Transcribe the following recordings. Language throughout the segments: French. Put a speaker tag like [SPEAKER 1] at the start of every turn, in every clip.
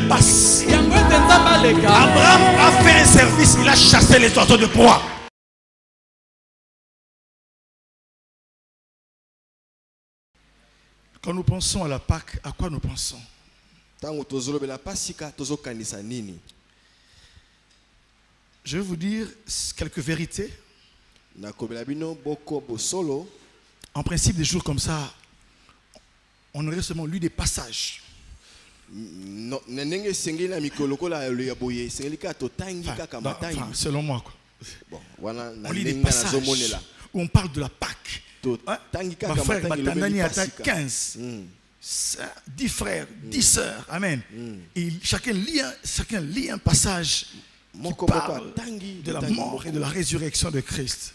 [SPEAKER 1] passe. Abraham a fait un service, il a chassé les oiseaux de proie. Quand nous pensons à la Pâque, à quoi nous pensons? Je vais vous dire quelques vérités. En principe, des jours comme ça, on aurait seulement lu des passages. Selon moi, quoi. On lit des passages où on parle de la Pâque. Ma frère Batandani a 15. 10 frères, 10 sœurs. Amen. Et chacun lit un passage qui parle de la mort et de la résurrection de Christ.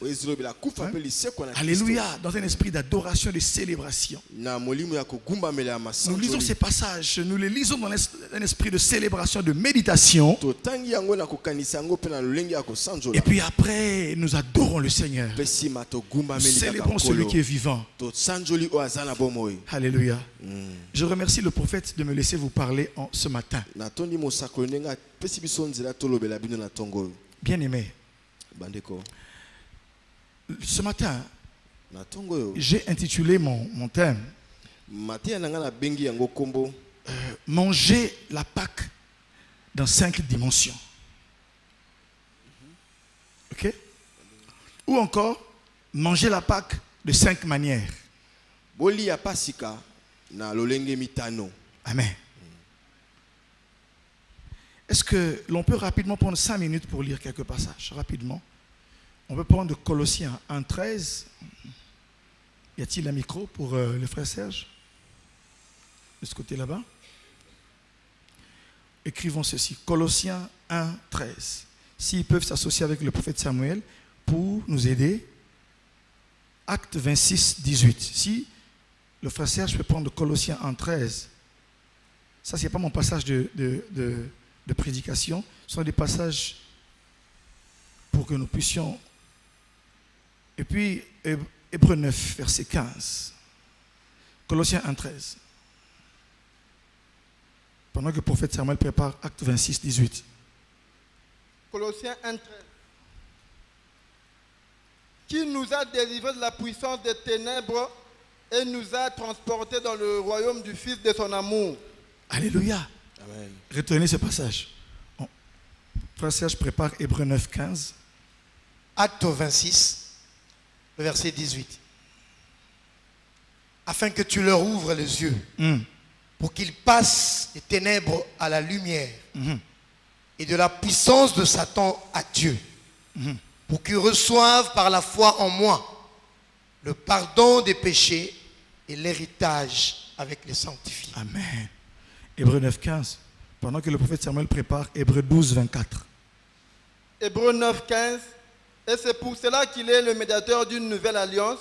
[SPEAKER 1] Alléluia. Dans un esprit d'adoration et de célébration. Nous lisons ces passages, nous les lisons dans un esprit de célébration, de méditation. Et puis après, nous adorons le Seigneur. Nous célébrons celui qui est vivant. Alléluia. Je remercie le prophète de me laisser vous parler ce matin. Bien-aimé, ce matin, j'ai intitulé mon thème Manger la Pâque dans 5 dimensions. Ok? Ou encore, manger la Pâque de 5 manières. Amen. Est-ce que l'on peut rapidement prendre 5 minutes pour lire quelques passages? Rapidement. On peut prendre Colossiens 1:13. Y a-t-il un micro pour le frère Serge? De ce côté là-bas. Écrivons ceci. Colossiens 1:13. S'ils peuvent s'associer avec le prophète Samuel pour nous aider. Acte 26:18. Si le frère Serge peut prendre Colossiens 1:13. Ça, ce n'est pas mon passage de prédication. Ce sont des passages pour que nous puissions. Et puis, Hébreux 9, verset 15. Colossiens 1:13. Pendant que le prophète Samuel prépare Acte 26:18.
[SPEAKER 2] Colossiens 1:13. Qui nous a délivrés de la puissance des ténèbres et nous a transportés dans le royaume du Fils de son amour.
[SPEAKER 1] Alléluia. Amen. Retenez ce passage. Frère Serge prépare Hébreux 9, 15.
[SPEAKER 3] Acte 26, verset 18. Afin que tu leur ouvres les yeux, pour qu'ils passent des ténèbres à la lumière, et de la puissance de Satan à Dieu, pour qu'ils reçoivent par la foi en moi le pardon des péchés et l'héritage avec les sanctifiés.
[SPEAKER 1] Amen. Hébreux 9, 15. Pendant que le prophète Samuel prépare Hébreux 12, 24.
[SPEAKER 2] Hébreux 9, 15. Et c'est pour cela qu'il est le médiateur d'une nouvelle alliance,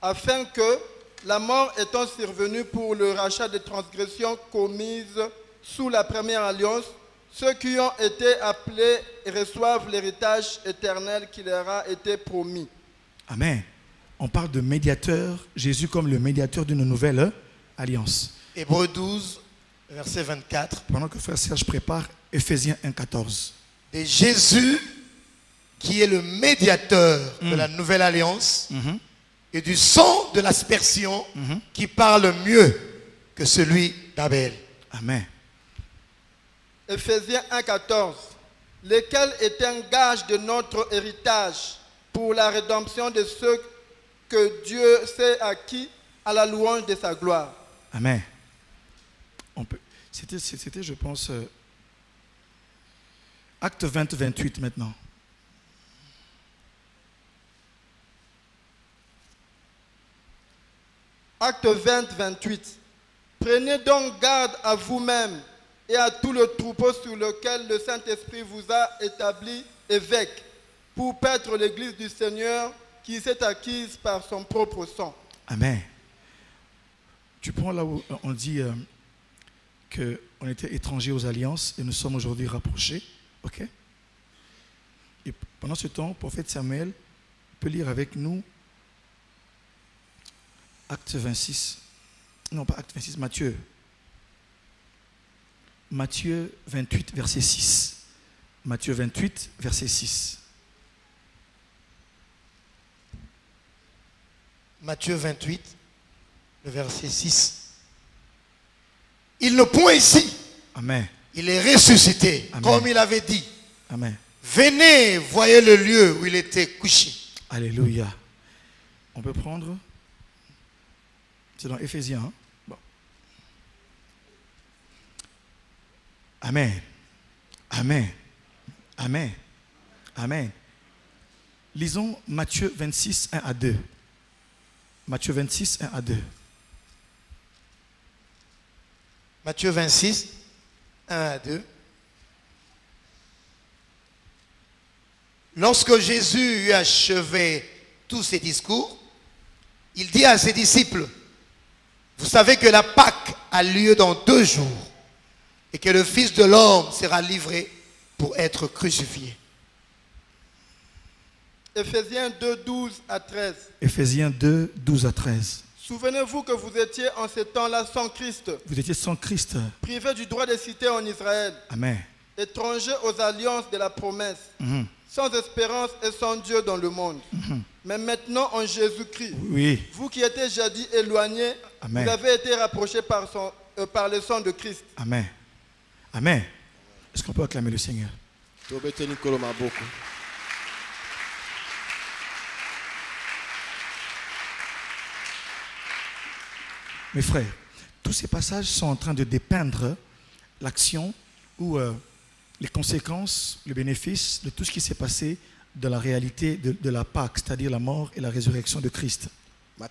[SPEAKER 2] afin que, la mort étant survenue pour le rachat des transgressions commises sous la première alliance, ceux qui ont été appelés reçoivent l'héritage éternel qui leur a été promis.
[SPEAKER 1] Amen. On parle de médiateur, Jésus comme le médiateur d'une nouvelle alliance.
[SPEAKER 3] Hébreux 12, verset 24.
[SPEAKER 1] Pendant que frère Serge prépare Éphésiens 1, 14.
[SPEAKER 3] Et Jésus, qui est le médiateur de la nouvelle alliance, et du sang de l'aspersion qui parle mieux que celui d'Abel.
[SPEAKER 1] Amen.
[SPEAKER 2] Éphésiens 1, 14. Lequel est un gage de notre héritage pour la rédemption de ceux que Dieu s'est acquis à la louange de sa gloire.
[SPEAKER 1] Amen. C'était, je pense, Acte 20, 28 maintenant.
[SPEAKER 2] Acte 20, 28. Prenez donc garde à vous-même et à tout le troupeau sur lequel le Saint-Esprit vous a établi évêque, pour paître l'église du Seigneur qui s'est acquise par son propre sang.
[SPEAKER 1] Amen. Tu prends là où on dit qu'on était étrangers aux alliances et nous sommes aujourd'hui rapprochés. Ok? Et pendant ce temps, le prophète Samuel peut lire avec nous Acte 26. Non, pas Acte 26, Matthieu. Matthieu 28, verset 6. Matthieu 28, verset 6.
[SPEAKER 3] Matthieu 28, le verset 6. Il ne point ici.
[SPEAKER 1] Amen.
[SPEAKER 3] Il est ressuscité,
[SPEAKER 1] Amen.
[SPEAKER 3] comme il avait dit.
[SPEAKER 1] Amen.
[SPEAKER 3] Venez, voyez le lieu où il était couché.
[SPEAKER 1] Alléluia. On peut prendre. C'est dans Éphésiens. Hein? Bon. Amen. Amen. Amen. Amen. Lisons Matthieu 26, 1 à 2. Matthieu 26, 1 à 2.
[SPEAKER 3] Matthieu 26, 1 à 2. Lorsque Jésus eut achevé tous ses discours, il dit à ses disciples, vous savez que la Pâque a lieu dans 2 jours et que le Fils de l'homme sera livré pour être crucifié.
[SPEAKER 2] Éphésiens 2, 12 à 13.
[SPEAKER 1] Éphésiens 2, 12 à 13.
[SPEAKER 2] Souvenez-vous que vous étiez en ces temps-là sans Christ,
[SPEAKER 1] Vous étiez sans Christ.
[SPEAKER 2] privés du droit de cité en Israël,
[SPEAKER 1] Amen.
[SPEAKER 2] étrangers aux alliances de la promesse, sans espérance et sans Dieu dans le monde. Mais maintenant en Jésus-Christ,
[SPEAKER 1] Oui.
[SPEAKER 2] vous qui étiez jadis éloignés,
[SPEAKER 1] Amen.
[SPEAKER 2] vous avez été rapprochés par le sang de Christ.
[SPEAKER 1] Amen. Amen. Est-ce qu'on peut acclamer le Seigneur? Mes frères, tous ces passages sont en train de dépeindre l'action ou les conséquences, le bénéfice de tout ce qui s'est passé dans la réalité de la Pâque, c'est-à-dire la mort et la résurrection de Christ. Bien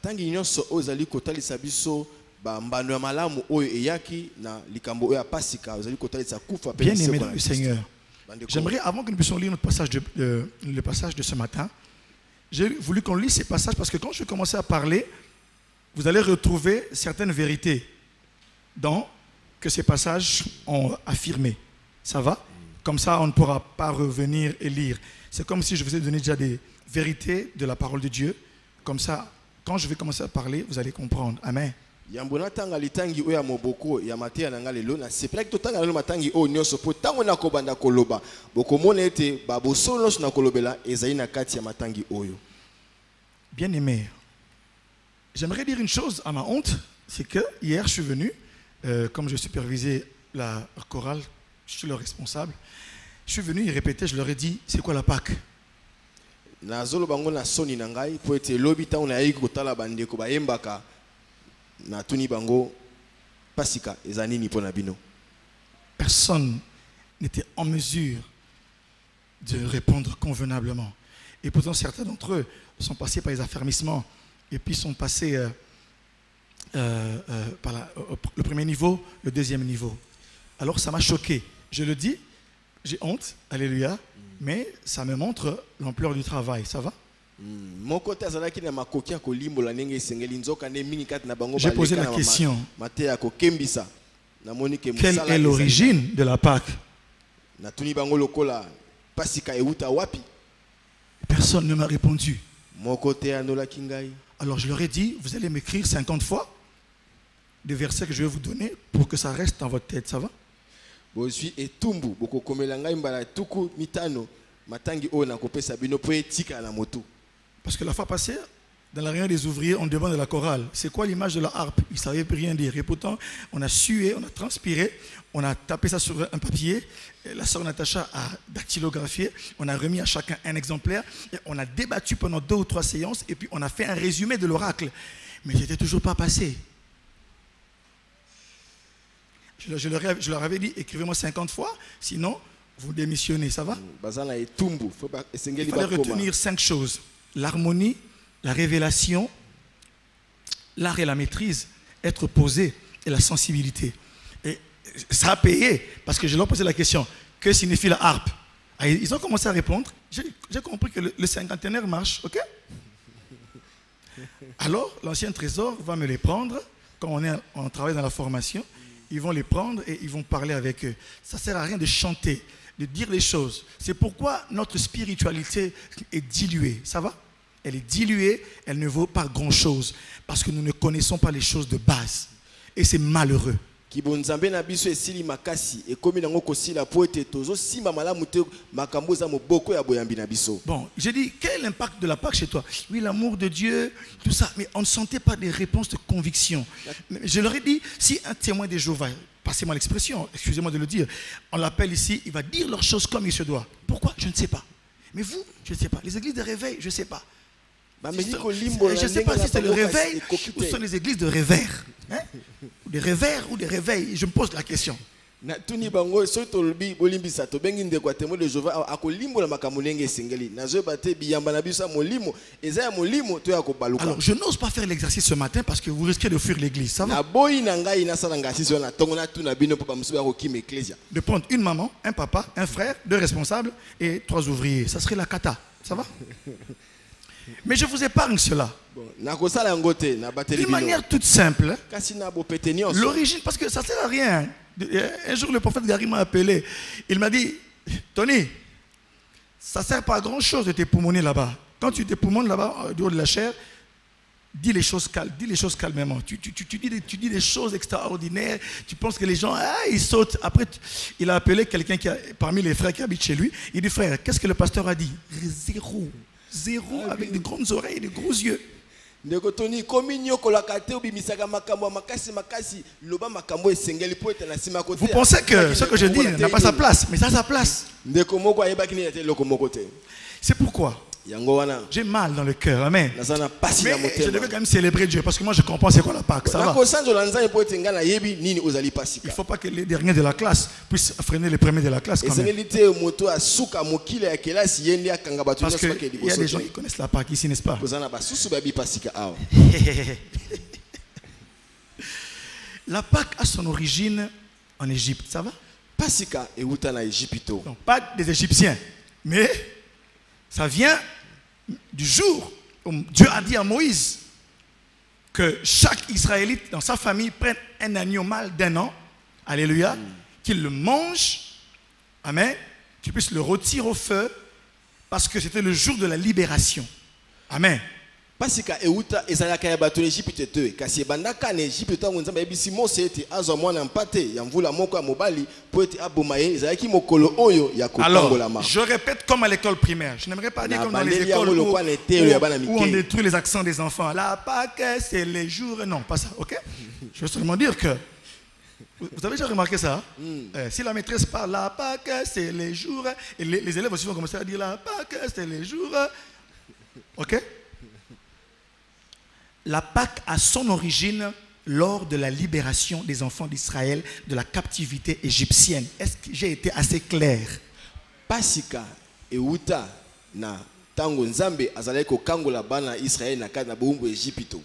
[SPEAKER 1] aimé dans le Seigneur, j'aimerais, avant que nous puissions lire le passage de ce matin, j'ai voulu qu'on lise ces passages parce que quand je vais commencer à parler, vous allez retrouver certaines vérités que ces passages ont affirmées. Ça va? Comme ça, on ne pourra pas revenir et lire. C'est comme si je vous ai donné déjà des vérités de la parole de Dieu. Comme ça, quand je vais commencer à parler, vous allez comprendre. Amen. Bien aimé, j'aimerais dire une chose à ma honte, c'est que hier je suis venu, comme je supervisais la chorale, je suis le responsable, je suis venu, ils répétaient, je leur ai dit, c'est quoi la Pâque? Personne n'était en mesure de répondre convenablement. Et pourtant, certains d'entre eux sont passés par les affermissements et puis sont passés par le premier niveau, le deuxième niveau. Alors ça m'a choqué. Je le dis, j'ai honte, alléluia, mais ça me montre l'ampleur du travail. Ça va? J'ai posé la question. Quelle est l'origine de la Pâque? Personne ne m'a répondu. Alors je leur ai dit, vous allez m'écrire 50 fois des versets que je vais vous donner pour que ça reste dans votre tête. Ça va? Parce que la fois passée, dans la réunion des ouvriers, on demande de la chorale, c'est quoi l'image de la harpe? Ils ne savaient rien dire. Et pourtant, on a sué, on a transpiré, on a tapé ça sur un papier. La sœur Natacha a dactylographié, on a remis à chacun un exemplaire. Et on a débattu pendant 2 ou 3 séances et puis on a fait un résumé de l'oracle. Mais je n'étais toujours pas passé. Je leur avais dit, écrivez-moi 50 fois, sinon vous démissionnez, ça va? Il fallait retenir 5 choses. L'harmonie, la révélation, l'art et la maîtrise, être posé et la sensibilité. Et ça a payé parce que je leur posais la question, que signifie la harpe? Ils ont commencé à répondre. J'ai compris que le cinquantenaire marche, ok? Alors, l'ancien trésor va me les prendre quand on travaille dans la formation. Ils vont les prendre et ils vont parler avec eux. Ça ne sert à rien de chanter, de dire les choses. C'est pourquoi notre spiritualité est diluée. Ça va? Elle est diluée, elle ne vaut pas grand-chose. Parce que nous ne connaissons pas les choses de base. Et c'est malheureux.
[SPEAKER 4] kibonzambe na biso esili makasi ekomi nango kosila po ete tozo simba malamu te makambo za moboko ya boyambi na biso.
[SPEAKER 1] Bon, j'ai dit, quel est l'impact de la Pâque chez toi? Oui, l'amour de Dieu, tout ça, mais on ne sentait pas des réponses de conviction. Je leur ai dit, si un témoin de Jéhovah, passez-moi l'expression, excusez-moi de le dire, on l'appelle ici, il va dire leurs choses comme il se doit. Pourquoi? Je ne sais pas. Mais vous, je ne sais pas. Les églises de réveil, je ne sais pas. Je ne sais pas si c'est le réveil ou ce sont les églises de réveil. Hein? Ou des réveils ou des réveils. Je me pose la question.
[SPEAKER 4] Na tuni bango soto lobi bolimbisa to bengi ndeko atemo de Jova akolimbo la makambo ndenge esengeli nazo bate biyamba na biso molimo eza ya molimo to ya kobaluka.
[SPEAKER 1] Alors je n'ose pas faire l'exercice ce matin parce que vous risquez de fuir l'église, ça va?
[SPEAKER 4] Na boyi na ngai na sala ngasi zo na tongo na tuna bino papa musu ba ko kim ecclesia.
[SPEAKER 1] De prendre une maman, un papa, un frère, 2 responsables et 3 ouvriers, ça serait la cata, ça va? Mais je vous épargne cela. D'une manière toute simple, l'origine, parce que ça ne sert à rien. Un jour, le prophète Gary m'a appelé. Il m'a dit, Tony, ça ne sert pas à grand chose de t'époumoner là-bas. Quand tu t'époumones là-bas, du haut de la chair, dis les choses calmement. Tu dis des choses extraordinaires. Tu penses que les gens, ils sautent. Après, il a appelé quelqu'un parmi les frères qui habitent chez lui. Il dit, frère, qu'est-ce que le pasteur a dit? Zéro, avec de grandes oreilles et de gros yeux. Vous pensez que ce que je dis n'a pas sa place, mais ça a sa place. C'est pourquoi j'ai mal dans le cœur, amen. Mais je devais quand même célébrer Dieu parce que moi je comprends c'est quoi la Pâque, ça va. Il ne faut pas que les derniers de la classe puissent freiner les premiers de la classe quand même. Parce qu'il y a des gens qui connaissent la Pâque ici, n'est-ce pas? La Pâque a son origine en Égypte, ça va? Non, pas des Égyptiens, mais ça vient du jour où Dieu a dit à Moïse que chaque Israélite dans sa famille prenne un agneau mâle d'1 an, alléluia, qu'il le mange, amen, qu'il puisse le retirer au feu, parce que c'était le jour de la libération. Amen.
[SPEAKER 4] Pasika euta ezalaka ya bato Egypte te kasi bandaka na Egypte tango nzamba yebisi Mose ete azwa mwana mpate ya mvula moko ya mobali po ete aboma ye ezalaki mokolo oyo ya kokangolama.
[SPEAKER 1] Je répète comme à l'école primaire. Je n'aimerais pas dire comme dans les écoles où on détruit les accents des enfants. La Pâque c'est les jours, non pas ça, ok? Je veux seulement dire que vous avez déjà remarqué ça? Si la maîtresse parle la Pâque c'est les jours et les élèves aussi vont commencer à dire la Pâque c'est les jours, ok? La Pâque a son origine lors de la libération des enfants d'Israël de la captivité égyptienne. Est-ce que j'ai été assez clair?
[SPEAKER 4] Pasika euta na tango nzambe azalaki kokangola bana Israël na kati na bombo Égypto.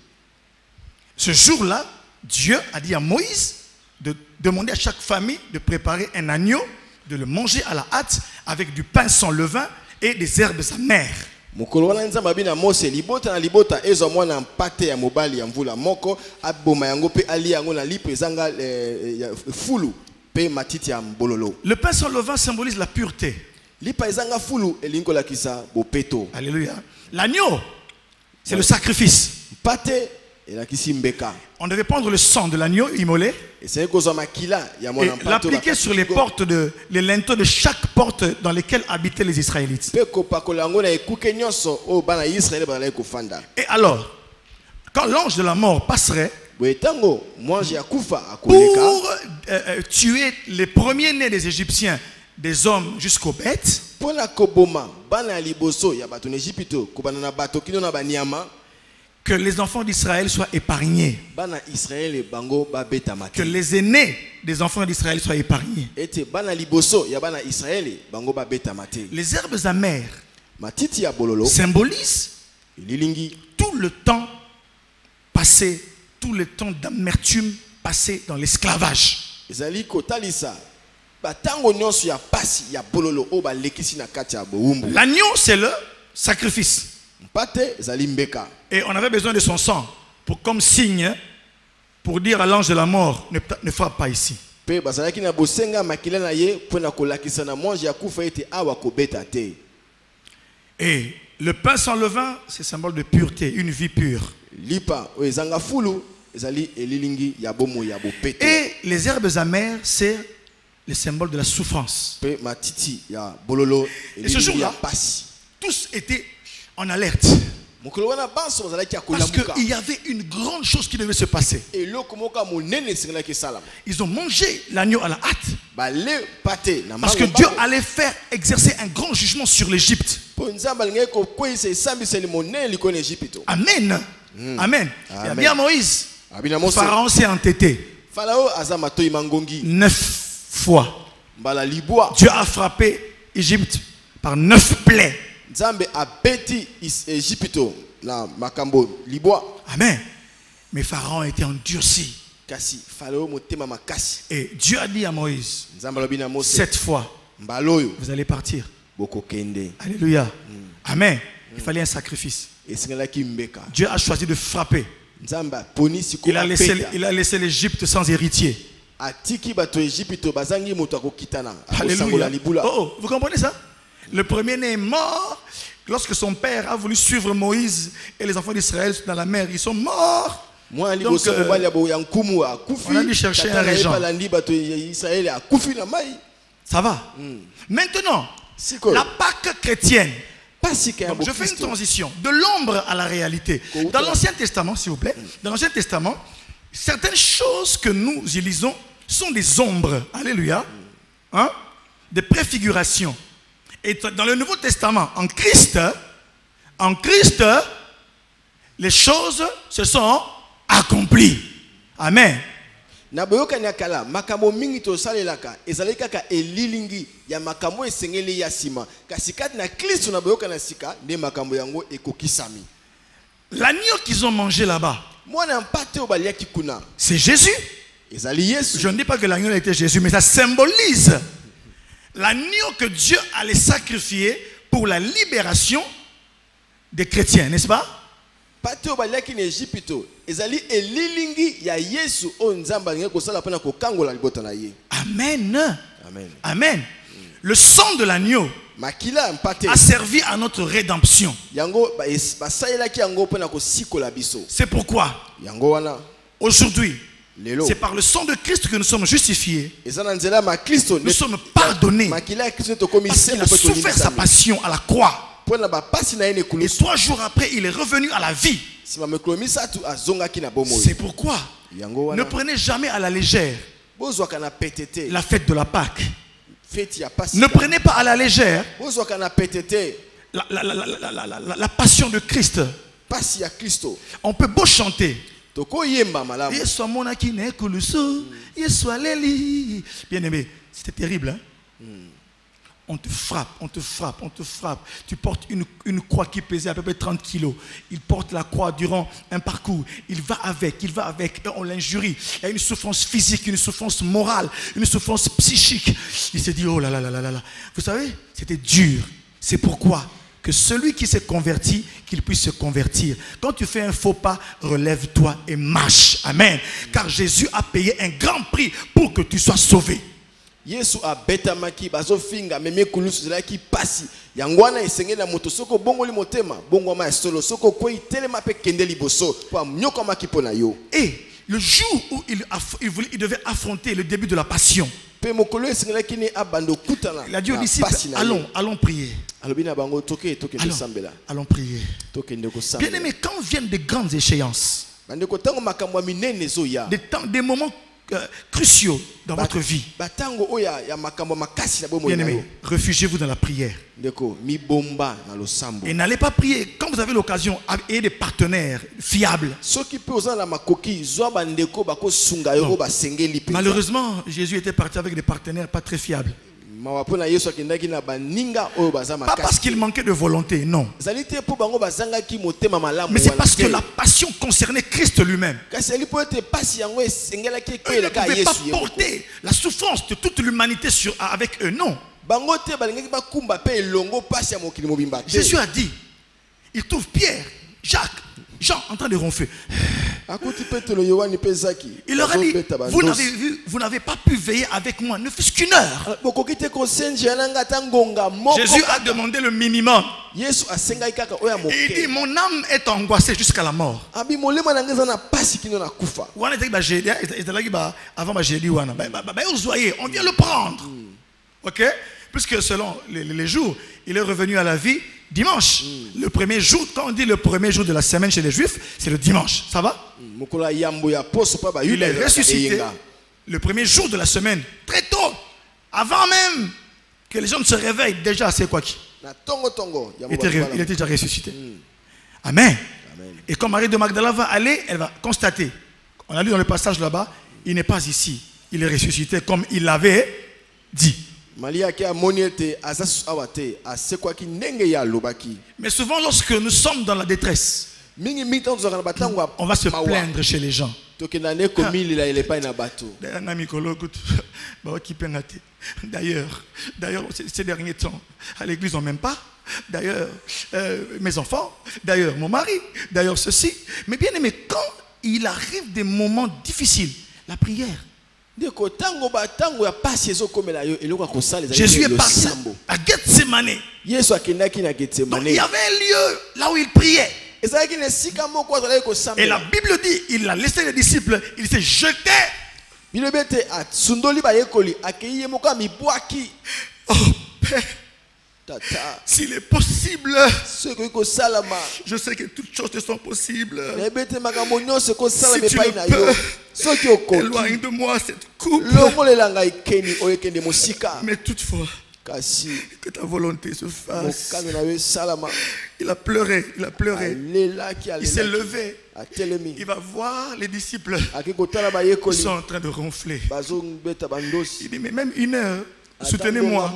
[SPEAKER 1] Ce jour-là, Dieu a dit à Moïse de demander à chaque famille de préparer un agneau, de le manger à la hâte avec du pain sans levain et des herbes amères.
[SPEAKER 4] Mokolo wana nzamba bina Mose libota na libota ezo mwana mpate ya mobali ya mvula moko aboma yango pe ali yango na lipe zanga fulu pe matiti ya mbololo.
[SPEAKER 1] Le pain sans levain symbolise la pureté.
[SPEAKER 4] Lipa ezanga fulu elingo la kisa bopeto.
[SPEAKER 1] Alléluia. L'agneau c'est le sacrifice.
[SPEAKER 4] Mpate la kisi mbeka.
[SPEAKER 1] On devait prendre le sang de l'agneau immolé et l'appliquer sur les portes les linteaux de chaque porte dans lesquelles habitaient les Israélites. Et alors, quand l'ange de la mort passerait pour tuer les premiers-nés des Égyptiens, des hommes jusqu'aux bêtes, que les enfants d'Israël soient épargnés. Que les aînés des enfants d'Israël soient épargnés. Les herbes amères symbolisent tout le temps passé, tout le temps d'amertume passé dans l'esclavage. L'agneau, c'est le sacrifice. Et on avait besoin de son sang comme signe pour dire à l'ange de la mort ne frappe pas ici. Et le pain sans levain, c'est symbole de pureté, une vie pure. Et les herbes amères, c'est le symbole de la souffrance. Et ce jour-là, tous étaient en alerte. Parce qu'il y avait une grande chose qui devait se passer. Ils ont mangé l'agneau à la hâte. Parce que Dieu allait faire exercer un grand jugement sur l'Égypte. Amen. Amen. Il y a bien Moïse. Pharaon s'est entêté 9 fois. Dieu a frappé l'Égypte par 9 plaies. Amen. Mais Pharaon était endurci. Et Dieu a dit à Moïse, 7 fois, vous allez partir. Alléluia. Amen. Il fallait un sacrifice. Dieu a choisi de frapper. Il a laissé l'Égypte sans héritier. Alléluia. Oh, vous comprenez ça? Le premier-né est mort. Lorsque son père a voulu suivre Moïse et les enfants d'Israël dans la mer, ils sont morts. Donc, on a dû chercher un régent. Ça va. Maintenant, la Pâque chrétienne. Donc, je fais une transition de l'ombre à la réalité. Dans l'Ancien Testament, s'il vous plaît, dans l'Ancien Testament, certaines choses que nous y lisons sont des ombres. Alléluia. Hein? Des préfigurations. Et dans le Nouveau Testament, en Christ, les choses se sont accomplies. Amen. L'agneau qu'ils ont mangé là-bas, c'est Jésus. Je ne dis pas que l'agneau était Jésus, mais ça symbolise l'agneau que Dieu allait sacrifier pour la libération des chrétiens, n'est-ce pas? Amen. Amen. Le sang de l'agneau a servi à notre rédemption. C'est pourquoi aujourd'hui, c'est par le sang de Christ que nous sommes justifiés. Nous sommes pardonnés. Parce qu'il a souffert sa passion à la croix. Et 3 jours après, il est revenu à la vie. C'est pourquoi ne prenez jamais à la légère la fête de la Pâque. Ne prenez pas à la légère la passion de Christ. On peut beau chanter. Bien aimé, c'était terrible, hein? On te frappe, on te frappe, on te frappe. Tu portes une croix qui pesait à peu près 30 kilos. Il porte la croix durant un parcours. Il va avec, et on l'injurie. Il y a une souffrance physique, une souffrance morale, une souffrance psychique. Il s'est dit, oh là là là là là. Vous savez, c'était dur. C'est pourquoi que celui qui s'est converti, qu'il puisse se convertir. Quand tu fais un faux pas, relève-toi et marche. Amen. Car Jésus a payé un grand prix pour que tu sois sauvé.
[SPEAKER 4] Yesu abetamaki bazofinga meme kulusu zelaki pasi yangwana esengela moto soko bongoli motema bongoma solo soko ko itelema pe kende liboso po myoko maki pona yo.
[SPEAKER 1] Et le jour où il devait affronter le début de la passion,
[SPEAKER 4] pe mokolo esengela kini abando kutana,
[SPEAKER 1] il a dit aux disciples, allons prier. Allons prier. Bien aimé, quand viennent des grandes échéances, des moments cruciaux dans votre vie, bien aimé, réfugiez-vous dans la prière. Et n'allez pas prier. Quand vous avez l'occasion, ayez des partenaires fiables. Malheureusement, Jésus était parti avec des partenaires pas très fiables. Pas parce qu'il manquait de volonté, non. Mais c'est parce que la passion concernait Christ lui-même. Eux ne pouvaient pas porter la souffrance de toute l'humanité avec eux, non. Jésus a dit, il trouve Pierre, Jacques, Jean en train de ronfler. Il leur a dit, vous n'avez pas pu veiller avec moi, ne fût-ce qu'une heure. Jésus a demandé le minimum. Et il dit, mon âme est angoissée jusqu'à la mort. On vient le prendre. Ok? Puisque selon les jours, il est revenu à la vie dimanche. Le premier jour, quand on dit le premier jour de la semaine chez les Juifs, c'est le dimanche. Ça va? Il est ressuscité le premier jour de la semaine, très tôt, avant même que les gens ne se réveillent. Déjà, c'est quoi qui? Il était déjà ressuscité. Amen. Et quand Marie de Magdala va aller, elle va constater. On a lu dans le passage là-bas, il n'est pas ici. Il est ressuscité comme il l'avait dit. Mais souvent lorsque nous sommes dans la détresse, on va se plaindre chez les gens. D'ailleurs, ces derniers temps, à l'église on ne m'aime pas. D'ailleurs, mes enfants, d'ailleurs mon mari, d'ailleurs ceci. Mais bien aimé, quand il arrive des moments difficiles, la prière. Jésus est parti à Gethsemane. Donc il y avait un lieu là où il priait. Et la Bible dit, il a laissé les disciples, il s'est jeté. Oh Père, s'il est possible, je sais que toutes choses te sont possibles. Si tu le peux, éloigne de moi cette coupe. Mais toutefois, que ta volonté se fasse. Il a pleuré, il s'est levé. Il va voir les disciples. Ils sont en train de ronfler. Il dit, mais même une heure, soutenez-moi.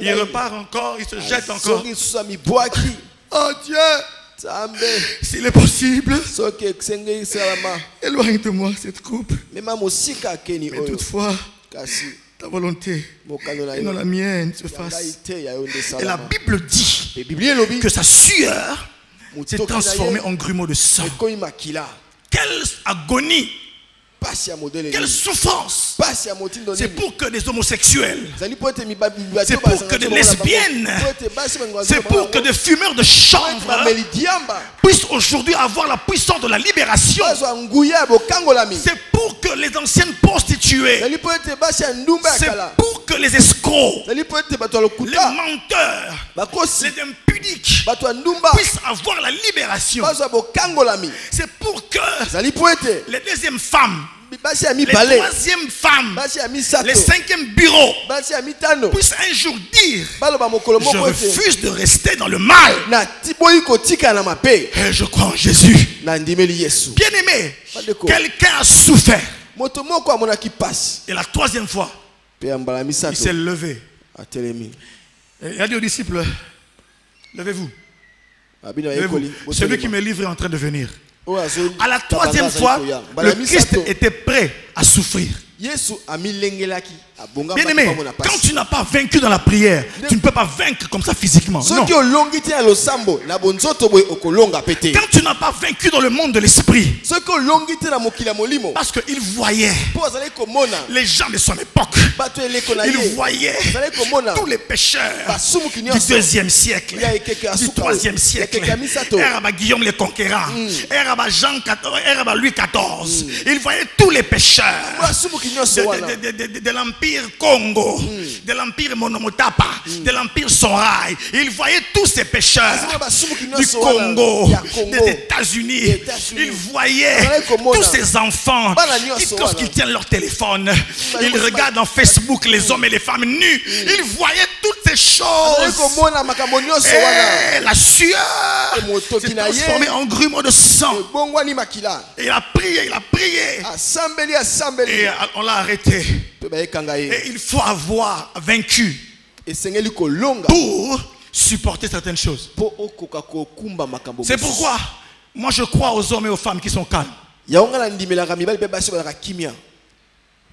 [SPEAKER 1] Il repart encore, il se jette encore. Oh Dieu, s'il est possible, éloigne de moi cette coupe. Mais toutefois, ta volonté et non la mienne se fasse. Et la Bible dit que sa sueur s'est transformée en grumeaux de sang. Quelle agonie! Quelle souffrance! C'est pour que des homosexuels, c'est pour que des lesbiennes, c'est pour que des fumeurs de chanvre puissent aujourd'hui avoir la puissance de la libération. C'est pour que les anciennes prostituées, c'est pour que les escrocs, les menteurs, les impudiques puissent avoir la libération. C'est pour que les deuxièmes femmes, les troisièmes femmes, les cinquièmes bureaux puissent un jour dire, je refuse de rester dans le mal et je crois en Jésus. Bien aimé, quelqu'un a souffert et la troisième fois il s'est levé et il a dit aux disciples, levez-vous, celui qui me livre est en train de venir. À la troisième fois, le Christ était prêt à souffrir. Bien aimé, quand tu n'as pas vaincu dans la prière, tu ne peux pas vaincre comme ça physiquement. Non. Quand tu n'as pas vaincu dans le monde de l'esprit, parce qu'il voyait les gens de son époque, il voyait tous les pécheurs du 2e siècle, du 3e siècle, Guillaume le Conquérant, Louis XIV. Il voyait tous les pécheurs de l'Empire Congo, de l'Empire Monomotapa, de l'Empire Songhai. Il voyait tous ces pécheurs du Congo, des États-Unis. Il voyait tous ces enfants qui, lorsqu'ils tiennent leur téléphone, ils regardent en Facebook les hommes et les femmes nus. Il voyait toutes ces choses. Et la sueur s'est transformée en grumeaux de sang. Et il a prié, et on l'a arrêté. Et il faut avoir vaincu pour supporter certaines choses. C'est pourquoi moi je crois aux hommes et aux femmes qui sont calmes.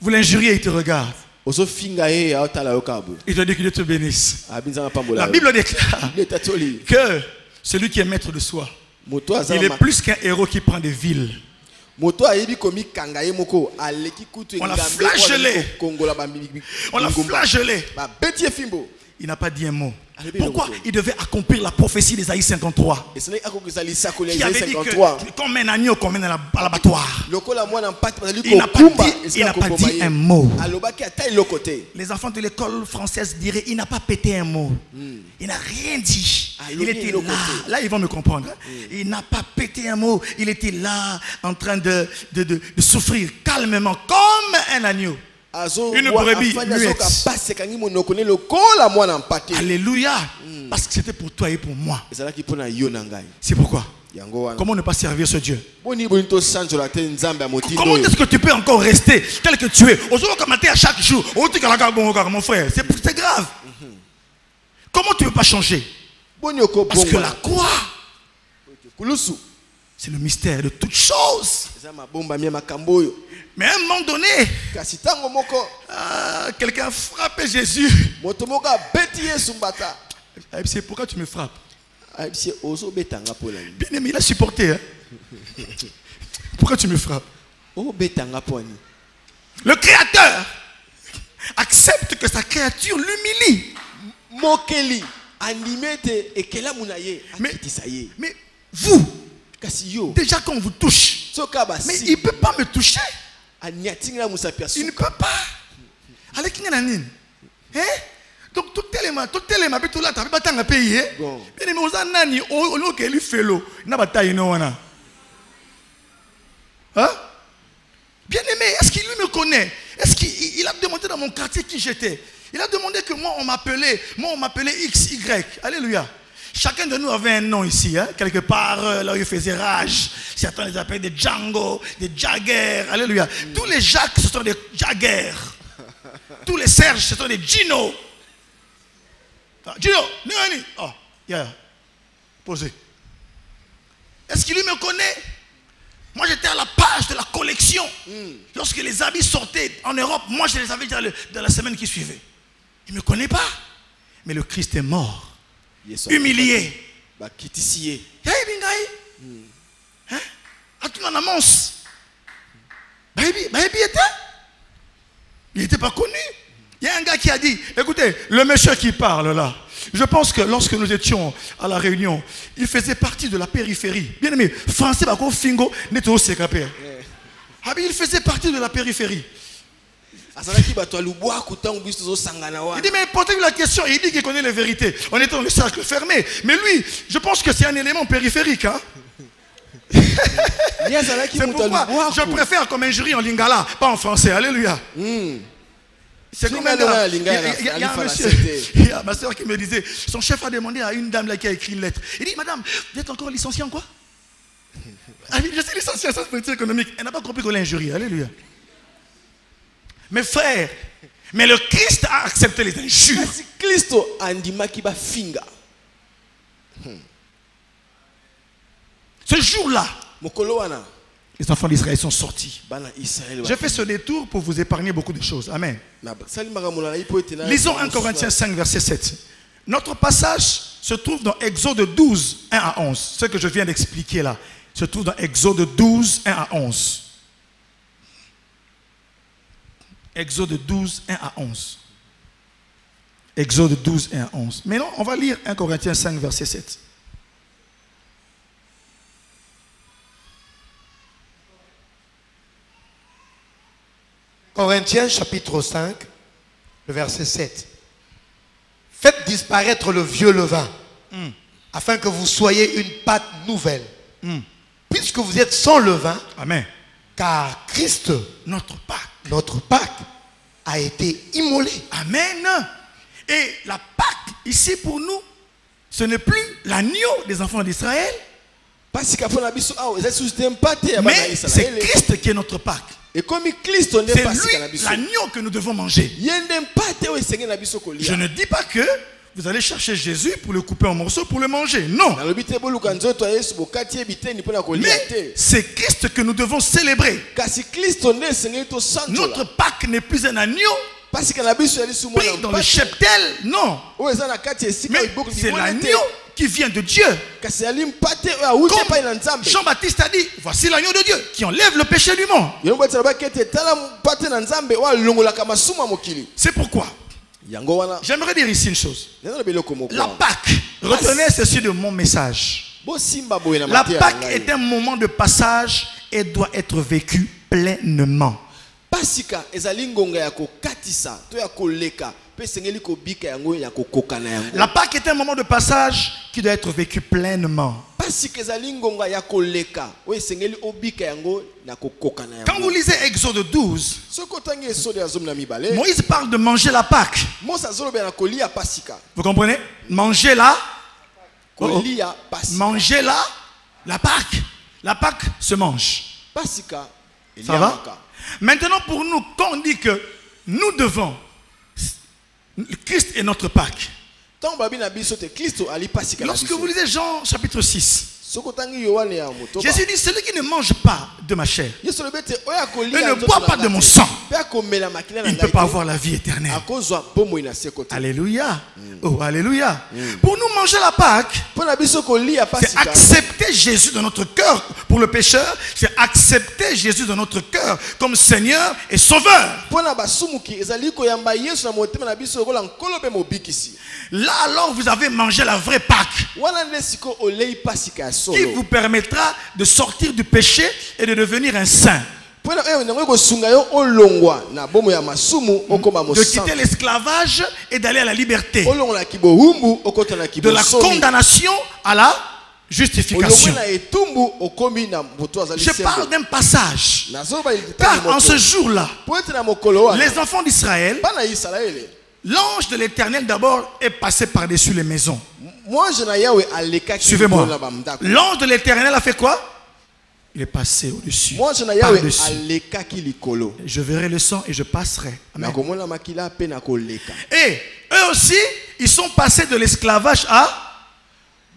[SPEAKER 1] Vous l'injuriez, il te regarde. Il te dit que Dieu te bénisse. La Bible déclare que celui qui est maître de soi Il est plus qu'un héros qui prend des villes. On l'a flagellé. On l'a flagellé. Il n'a pas dit un mot. Pourquoi il devait accomplir la prophétie d'Ésaïe 53 qui avait dit que qu'on mène un agneau, qu'on mène à l'abattoir. Il n'a pas dit un mot. Les enfants de l'école française diraient il n'a pas pété un mot. Il n'a rien dit. Il était là. Là, ils vont me comprendre. Il n'a pas pété un mot. Il était là en train de souffrir calmement comme un agneau. Une brebis muette. Alléluia. Parce que c'était pour toi et pour moi. C'est pourquoi. Comment ne pas servir ce Dieu? Comment est-ce que tu peux encore rester tel que tu es? À chaque jour. Mon frère, c'est grave. Comment tu ne peux pas changer? Parce que la croix, c'est le mystère de toutes choses. Mais à un moment donné, quelqu'un frappait Jésus. C'est pourquoi tu me frappes? Bien aimé, il a supporté. Hein? Pourquoi tu me frappes? Le Créateur accepte que sa créature l'humilie. Mais vous, déjà quand on vous touche, mais il ne peut pas me toucher. Il ne peut pas. Allez, qui est la nine? Donc tout élément, tout là, tu vas pas payer. Mais on a nani, on a lui fait l'eau. Il n'a pas taillé non. Hein? Bien aimé, est-ce qu'il lui me connaît? Est-ce qu'il a demandé dans mon quartier qui j'étais? Il a demandé que moi on m'appelait X, Y. Alléluia. Chacun de nous avait un nom ici, hein? Quelque part, là où il faisait rage. Certains les appellent des Django, des Jagger. Alléluia. Tous les Jacques, ce sont des Jagger. Tous les Serge, ce sont des Gino. Gino, Néani. Oh, yeah. Posez. Est-ce qu'il lui me connaît? Moi, j'étais à la page de la collection. Lorsque les habits sortaient en Europe, moi, je les avais dans la semaine qui suivait. Il ne me connaît pas. Mais le Christ est mort. Humilié. Il n'était pas connu. Il y a un gars qui a dit, écoutez, le monsieur qui parle là, je pense que lorsque nous étions à la Réunion, il faisait partie de la périphérie. Bien aimé, français, fingo, il faisait partie de la périphérie. Il dit, mais posez-lui la question, il dit qu'il connaît les vérités. On était dans le cercle fermé. Mais lui, je pense que c'est un élément périphérique. Hein? C'est pourquoi je préfère comme un jury en lingala, pas en français. Alléluia. C'est comme un gars. Il y a un monsieur, il y a ma soeur qui me disait, son chef a demandé à une dame là qui a écrit une lettre. Il dit, madame, vous êtes encore licenciée en quoi? Elle dit, je suis licenciée en sciences politiques économiques. Elle n'a pas compris qu'on est un jury. Alléluia. Mes frères, mais le Christ a accepté les injures. Ce jour-là, les enfants d'Israël sont sortis. J'ai fait ce détour pour vous épargner beaucoup de choses. Amen. Lisons 1 Corinthiens 5, verset 7. Notre passage se trouve dans Exode 12, 1 à 11. Ce que je viens d'expliquer là se trouve dans Exode 12, 1 à 11. Exode 12, 1 à 11. Exode 12, 1 à 11. Maintenant, on va lire 1 Corinthiens 5, verset 7.
[SPEAKER 3] Corinthiens chapitre 5, le verset 7. Faites disparaître le vieux levain, afin que vous soyez une pâte nouvelle. Puisque vous êtes sans levain,
[SPEAKER 1] amen.
[SPEAKER 3] Car Christ,
[SPEAKER 1] notre
[SPEAKER 3] Pâque, a été immolé.
[SPEAKER 1] Amen. Et la Pâque, ici pour nous, ce n'est plus l'agneau des enfants d'Israël. Mais c'est Christ qui est notre Pâque. C'est lui l'agneau que nous devons manger. Je ne dis pas que vous allez chercher Jésus pour le couper en morceaux pour le manger. Non. Mais c'est Christ que nous devons célébrer. Notre Pâque n'est plus un agneau pris dans le cheptel. Non. Mais c'est l'agneau qui vient de Dieu.
[SPEAKER 4] kasi ali mpate oyo awuti
[SPEAKER 1] Comme
[SPEAKER 4] epai na nzambe.
[SPEAKER 1] Jean-Baptiste a dit, voici l'agneau de Dieu qui enlève le péché du monde.
[SPEAKER 4] yango bati alobaki ete tala mpate na nzambe oyo alongolaka masumu ya mokili.
[SPEAKER 1] C'est pourquoi
[SPEAKER 4] yango wana
[SPEAKER 1] j'aimerais dire ici une chose.
[SPEAKER 4] naza na biloko moko
[SPEAKER 1] La Pâque, retenez ceci de mon message.
[SPEAKER 4] bosimba boye na
[SPEAKER 1] La
[SPEAKER 4] mateya na
[SPEAKER 1] Pâque
[SPEAKER 4] ngai.
[SPEAKER 1] est un moment de passage et doit être vécu pleinement.
[SPEAKER 4] pasika ezali ngonga ya kokatisa to ya koleka mpe esengeli kobika yango ya kokoka na yango.
[SPEAKER 1] La Pâque est un moment de passage qui doit être vécu pleinement.
[SPEAKER 4] pasika ezali ngonga ya koleka oyo esengeli obika yango na kokoka na
[SPEAKER 1] Quand vous
[SPEAKER 4] yango.
[SPEAKER 1] lisez Exode 12,
[SPEAKER 4] soki otangi esodo ya zomi na mibale
[SPEAKER 1] Moïse parle de manger la Pâque.
[SPEAKER 4] mose azolobela na kolia pasika.
[SPEAKER 1] Vous comprenez? Manger la,
[SPEAKER 4] kolia pasika.
[SPEAKER 1] manger la Pâque. La Pâque se mange.
[SPEAKER 4] pasika
[SPEAKER 1] Ça va?
[SPEAKER 4] eliamaka.
[SPEAKER 1] Maintenant, pour nous, quand on dit que nous devons, Christ est notre Pâque.
[SPEAKER 4] ntango babi na biso te kristo ali pasika na
[SPEAKER 1] Lorsque
[SPEAKER 4] biso.
[SPEAKER 1] vous lisez Jean chapitre 6,
[SPEAKER 4] soki otangi yohane ya motoba
[SPEAKER 1] Jésus dit, celui qui ne mange pas de ma chair
[SPEAKER 4] yesu alobi ete oyo
[SPEAKER 1] et
[SPEAKER 4] akolia
[SPEAKER 1] ne
[SPEAKER 4] nzoto
[SPEAKER 1] boit
[SPEAKER 4] na
[SPEAKER 1] pas de
[SPEAKER 4] ngai
[SPEAKER 1] mon
[SPEAKER 4] te,
[SPEAKER 1] sang,
[SPEAKER 4] mpe akomela makila na
[SPEAKER 1] il ne peut
[SPEAKER 4] ngai
[SPEAKER 1] pas
[SPEAKER 4] te,
[SPEAKER 1] avoir la vie éternelle.
[SPEAKER 4] akozwa bomoi na seko te.
[SPEAKER 1] Alléluia. Oh, alléluia. Pour nous manger la Pâque,
[SPEAKER 4] mpo na biso kolia
[SPEAKER 1] c'est
[SPEAKER 4] pasika
[SPEAKER 1] accepter Jésus dans notre cœur pour le pécheur. C'est accepter Jésus dans notre cœur comme Seigneur et Sauveur.
[SPEAKER 4] mpo na basumuki ezali koyamba yesu na motema na biso lokola nkolo mpe mobikisi.
[SPEAKER 1] Là alors vous avez mangé la vraie Pâque
[SPEAKER 4] wana nde siko olei pasika ya
[SPEAKER 1] qui
[SPEAKER 4] solo
[SPEAKER 1] vous permettra de sortir du péché et de devenir un saint.
[SPEAKER 4] mpo na oyo nango ekosunga yo olongwa na bomoi ya masumu okoma
[SPEAKER 1] De quitter
[SPEAKER 4] mosantu
[SPEAKER 1] l'esclavage et d'aller à la liberté.
[SPEAKER 4] olongolaki bowumbu okota na
[SPEAKER 1] De la
[SPEAKER 4] kibosomi
[SPEAKER 1] condamnation à la justification.
[SPEAKER 4] olongwe na etumbu okomi na moto azali
[SPEAKER 1] Je parle
[SPEAKER 4] sembo.
[SPEAKER 1] d'un passage.
[SPEAKER 4] nazoba
[SPEAKER 1] Car en ce jour-là,
[SPEAKER 4] po ete na mokolo wana
[SPEAKER 1] les enfants d'Israël,
[SPEAKER 4] bana ya isalaele
[SPEAKER 1] l'ange de l'Éternel d'abord est passé par-dessus les maisons.
[SPEAKER 4] mwange na yawe alekaki
[SPEAKER 1] Suivez-moi.
[SPEAKER 4] likolo na bamndako.
[SPEAKER 1] L'ange de l'Éternel a fait quoi? Il est passé au-dessus.
[SPEAKER 4] mwange na yawe
[SPEAKER 1] Par-dessus.
[SPEAKER 4] alekaki likolo
[SPEAKER 1] Je verrai le sang et je passerai. Amen.
[SPEAKER 4] nakomona makila mpe nakoleka
[SPEAKER 1] Et eux aussi, ils sont passés de l'esclavage à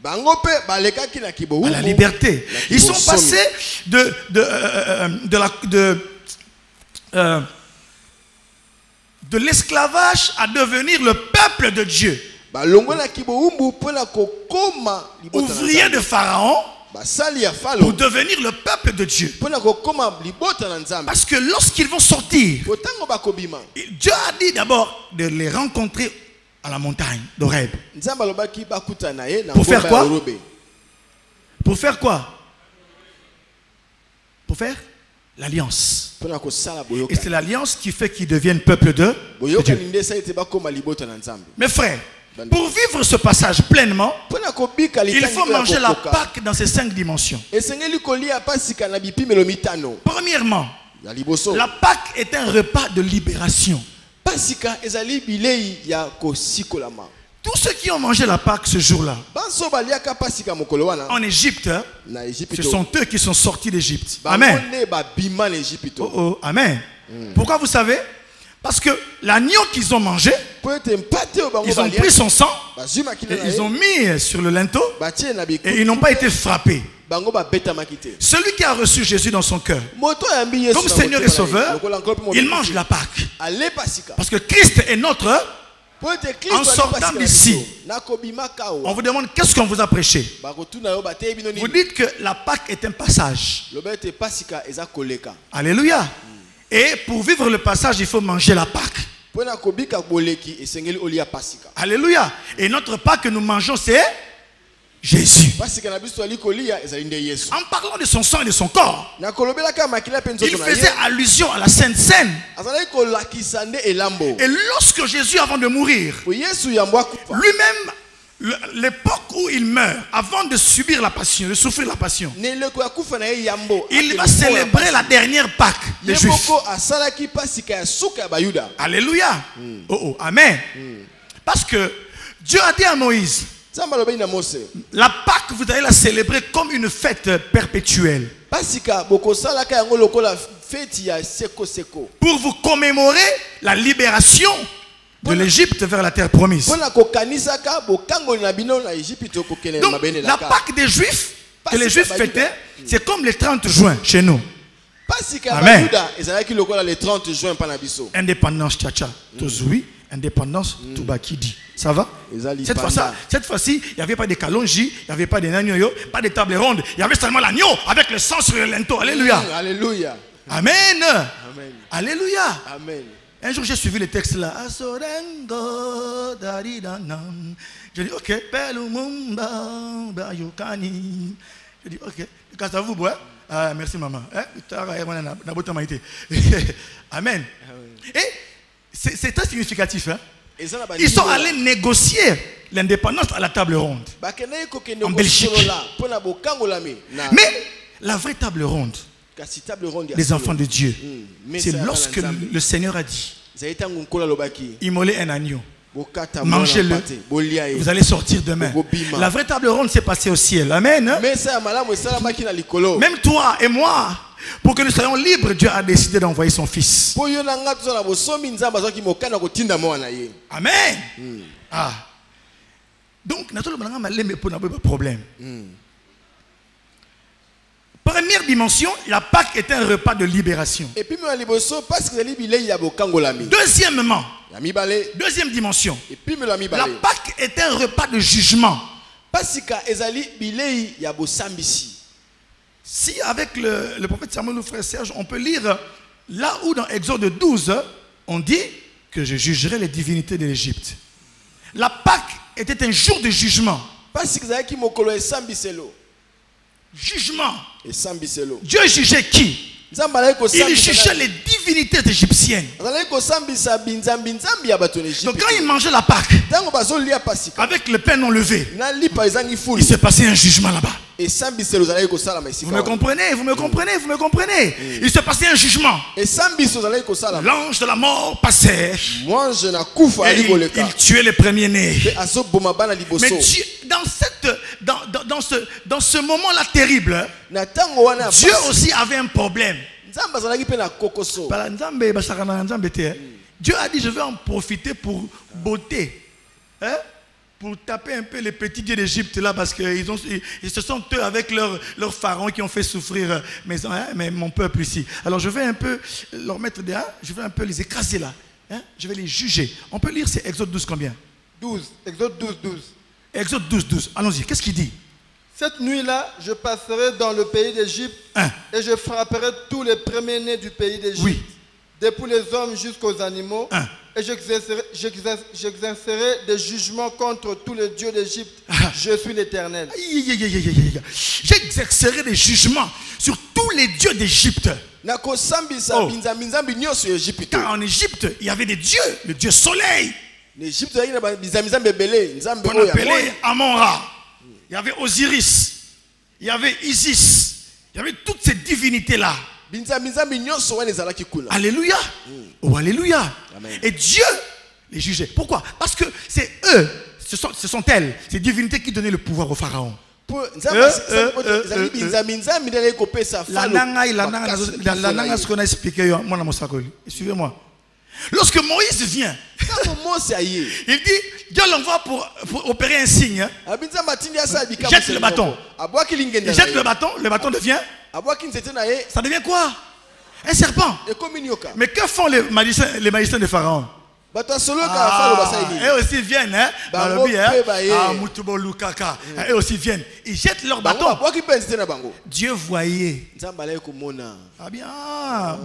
[SPEAKER 4] bango mpe balekaki na kiboumbu
[SPEAKER 1] la liberté.
[SPEAKER 4] na
[SPEAKER 1] Ils sont
[SPEAKER 4] kibosomi.
[SPEAKER 1] passés de l'esclavage à devenir le peuple de Dieu.
[SPEAKER 4] balongwe na kiboumbu mpo na kokoma libota na
[SPEAKER 1] Ouvriers
[SPEAKER 4] Nzambe.
[SPEAKER 1] de Pharaon
[SPEAKER 4] basali ya
[SPEAKER 1] pour
[SPEAKER 4] falo
[SPEAKER 1] devenir le peuple de Dieu.
[SPEAKER 4] mpo na kokoma libota na nzambe
[SPEAKER 1] Parce que lorsqu'ils vont sortir,
[SPEAKER 4] kotango bakobima
[SPEAKER 1] Dieu a dit d'abord de les rencontrer à la montagne d'Horeb.
[SPEAKER 4] nzambe alobaki bakuta na ye na
[SPEAKER 1] Pour faire
[SPEAKER 4] ngomba
[SPEAKER 1] quoi?
[SPEAKER 4] ya Orobe.
[SPEAKER 1] Pour faire quoi? Pour faire l'alliance.
[SPEAKER 4] mpo na kosala
[SPEAKER 1] Et
[SPEAKER 4] boyokani
[SPEAKER 1] c'est l'alliance qui fait qu'ils deviennent peuple de Dieu.
[SPEAKER 4] boyokani nde esali ete bakoma libota na nzambe.
[SPEAKER 1] Mes frères, pour vivre ce passage pleinement,
[SPEAKER 4] mpo na kobika
[SPEAKER 1] il
[SPEAKER 4] litangi
[SPEAKER 1] faut
[SPEAKER 4] oyo ya
[SPEAKER 1] manger la
[SPEAKER 4] kokoka,
[SPEAKER 1] Pâque dans ses 5 dimensions.
[SPEAKER 4] esengeli kolia pasika na bipimelo mitano
[SPEAKER 1] Premièrement,
[SPEAKER 4] ya liboso.
[SPEAKER 1] la Pâque est un repas de libération.
[SPEAKER 4] pasika ezali bilei ya kosikolama.
[SPEAKER 1] Tous ceux qui ont mangé la Pâque ce jour-là,
[SPEAKER 4] banso baliaka pasika mokolo wana
[SPEAKER 1] en Égypte, hein,
[SPEAKER 4] na
[SPEAKER 1] ce
[SPEAKER 4] Ejipito.
[SPEAKER 1] sont eux qui sont sortis d'Égypte.
[SPEAKER 4] Bango
[SPEAKER 1] Amen.
[SPEAKER 4] nde babima na Ejipito.
[SPEAKER 1] Oh, oh, amen. Pourquoi vous savez? Parce que l'agneau qu'ils ont mangé,
[SPEAKER 4] Po ete mpate oyo bango
[SPEAKER 1] ils ont
[SPEAKER 4] balia,
[SPEAKER 1] pris son sang
[SPEAKER 4] bazwi makila
[SPEAKER 1] et
[SPEAKER 4] na
[SPEAKER 1] ils
[SPEAKER 4] ye,
[SPEAKER 1] ont mis sur le linteau
[SPEAKER 4] batie na
[SPEAKER 1] et
[SPEAKER 4] bikutu,
[SPEAKER 1] ils n'ont pas été frappés.
[SPEAKER 4] bango babetamaki te.
[SPEAKER 1] Celui qui a reçu Jésus dans son cœur,
[SPEAKER 4] Moto ayambi Yesu
[SPEAKER 1] comme
[SPEAKER 4] na
[SPEAKER 1] Seigneur et
[SPEAKER 4] motema na ye,
[SPEAKER 1] Sauveur,
[SPEAKER 4] lokola nkolo mpe
[SPEAKER 1] il
[SPEAKER 4] mobikisi,
[SPEAKER 1] mange la Pâque.
[SPEAKER 4] ale pasika.
[SPEAKER 1] Parce que Christ est notre.
[SPEAKER 4] Po ete Kristo
[SPEAKER 1] En
[SPEAKER 4] ali
[SPEAKER 1] sortant
[SPEAKER 4] pasika na
[SPEAKER 1] d'ici,
[SPEAKER 4] biso, nakobimaka awa.
[SPEAKER 1] On vous demande qu'est-ce qu'on vous a prêché.
[SPEAKER 4] Bakotuna yo bateye bino
[SPEAKER 1] Vous
[SPEAKER 4] nini?
[SPEAKER 1] dites que la Pâque est un passage.
[SPEAKER 4] Loba ete pasika eza koleka.
[SPEAKER 1] Alléluia. Et pour vivre le passage, il faut manger la Pâque.
[SPEAKER 4] Po na kobika boleki esengeli olia pasika.
[SPEAKER 1] Alléluia. Et notre Pâque que nous mangeons, c'est Jésus.
[SPEAKER 4] Pasika na biso ali kolia ezali nde Yesu.
[SPEAKER 1] En parlant de son sang et de son corps,
[SPEAKER 4] Na kolobelaka makila mpe
[SPEAKER 1] il
[SPEAKER 4] nzoto na ye.
[SPEAKER 1] faisait allusion à la Sainte Seine.
[SPEAKER 4] Azalaki kolakisa nde elambo.
[SPEAKER 1] Et lorsque Jésus, avant de mourir,
[SPEAKER 4] Po Yesu yambo akufa.
[SPEAKER 1] lui-même, l'époque où il meurt, avant de subir la passion, de souffrir la passion,
[SPEAKER 4] Neleko ya kufa na ye yambo.
[SPEAKER 1] il va célébrer la dernière Pâque des Juifs.
[SPEAKER 4] Yemoko asalaki pasika ya suka ya Bayuda.
[SPEAKER 1] Alléluia. Oh, oh, amen. Parce que Dieu a dit à Moïse,
[SPEAKER 4] Nzambe alobaki na Mose.
[SPEAKER 1] la Pâque, vous allez la célébrer comme une fête perpétuelle.
[SPEAKER 4] Pasika bokosalaka yango lokola feti ya seko seko.
[SPEAKER 1] Pour vous commémorer la libération de l'Égypte vers la terre promise.
[SPEAKER 4] Pona kokanisaka bokangoli na bino na Ejipito kokene
[SPEAKER 1] Donc,
[SPEAKER 4] mabene
[SPEAKER 1] la
[SPEAKER 4] la ka.
[SPEAKER 1] Pâque des Juifs, que les Juifs fêtaient, c'est comme le 30 juin chez nous.
[SPEAKER 4] Pasika ya
[SPEAKER 1] Amen.
[SPEAKER 4] Bayuda ezalaki lokola le 30 juin pa na biso.
[SPEAKER 1] Indépendance, tcha-tcha, tozoui. Indépendance, Toubaki dit. Ça va?
[SPEAKER 4] Ezali
[SPEAKER 1] Cette
[SPEAKER 4] banda.
[SPEAKER 1] fois-ci, il n'y avait pas de kalonji, il n'y avait pas de nanyoyo, pas de table ronde. Il y avait seulement l'agneau avec le sang sur le linteau. Alléluia.
[SPEAKER 4] Alléluia.
[SPEAKER 1] Amen.
[SPEAKER 4] Amen.
[SPEAKER 1] Alléluia.
[SPEAKER 4] Amen.
[SPEAKER 1] Un jour, j'ai suivi le texte là. Asorengo daridanam. J'ai dit, ok. Pelumumba bayukani. J'ai dit, ok. Quand ça vous boit, ah, merci maman. Amen. Et c'est très significatif. Hein? Ils sont allés négocier l'indépendance à la table ronde. En Belgique. Mais la vraie table ronde des enfants de Dieu, c'est lorsque le Seigneur a dit, immolez un agneau, mangez-le, vous allez sortir demain. La vraie table ronde s'est passée au ciel. Amen. Même toi et moi, pour que nous soyons libres, Dieu a décidé d'envoyer son Fils. Amen. Ah. Donc, nous avons un problème. Première dimension, la Pâque est un repas de libération. Deuxièmement, deuxième dimension, la Pâque est un repas de jugement. Si avec le prophète Samuel ou frère Serge, on peut lire là où dans Exode 12, on dit que je jugerai les divinités de l'Égypte. La Pâque était un jour de jugement. Jugement. Dieu jugeait qui? Il jugeait les divinités égyptiennes. Donc quand il mangeait la Pâque avec le pain non levé, il s'est passé un jugement là-bas. Vous me comprenez? Vous me comprenez? Vous me comprenez? Il s'est passé un jugement. L'ange de la mort passait et il tuait les premiers-nés. Mais Dieu, dans ce moment-là terrible, Dieu aussi avait un problème. Dieu a dit, je vais en profiter pour botter. Hein? Pour taper un peu les petits dieux d'Égypte là, parce que ce sont eux avec leur pharaon qui ont fait souffrir mais mon peuple ici. Alors je vais un peu leur mettre des... je vais un peu les écraser là. Hein? Je vais les juger. On peut lire, c'est Exode 12 combien?
[SPEAKER 2] 12. Exode 12, 12.
[SPEAKER 1] Exode 12, 12. Allons-y. Qu'est-ce qu'il dit?
[SPEAKER 2] Cette nuit-là, je passerai dans le pays d'Égypte et je frapperai tous les premiers-nés du pays d'Égypte. Oui. Depuis les hommes jusqu'aux animaux. Et j'exercerai des jugements contre tous les dieux d'Égypte. Je suis l'Éternel.
[SPEAKER 1] J'exercerai des jugements sur tous les dieux d'Égypte. Car en Égypte, il y avait des dieux. Le dieu soleil, qu'on appelait Amon-Ra. Il y avait Osiris. Il y avait Isis. Il y avait toutes ces divinités-là. Alléluia. Oh, alléluia. Amen. Et Dieu les jugeait. Pourquoi? Parce que c'est eux, ce sont elles, ces divinités qui donnaient le pouvoir au pharaon. Suivez-moi. Lorsque Moïse vient, il dit, Dieu l'envoie pour opérer un signe. Jette le bâton. Il jette le bâton devient... Ça devient quoi? Un serpent. Mais que font les magiciens de Pharaon? Eux aussi viennent. Eux aussi viennent. Ils jettent leur bâton. Dieu voyait. Ah bien,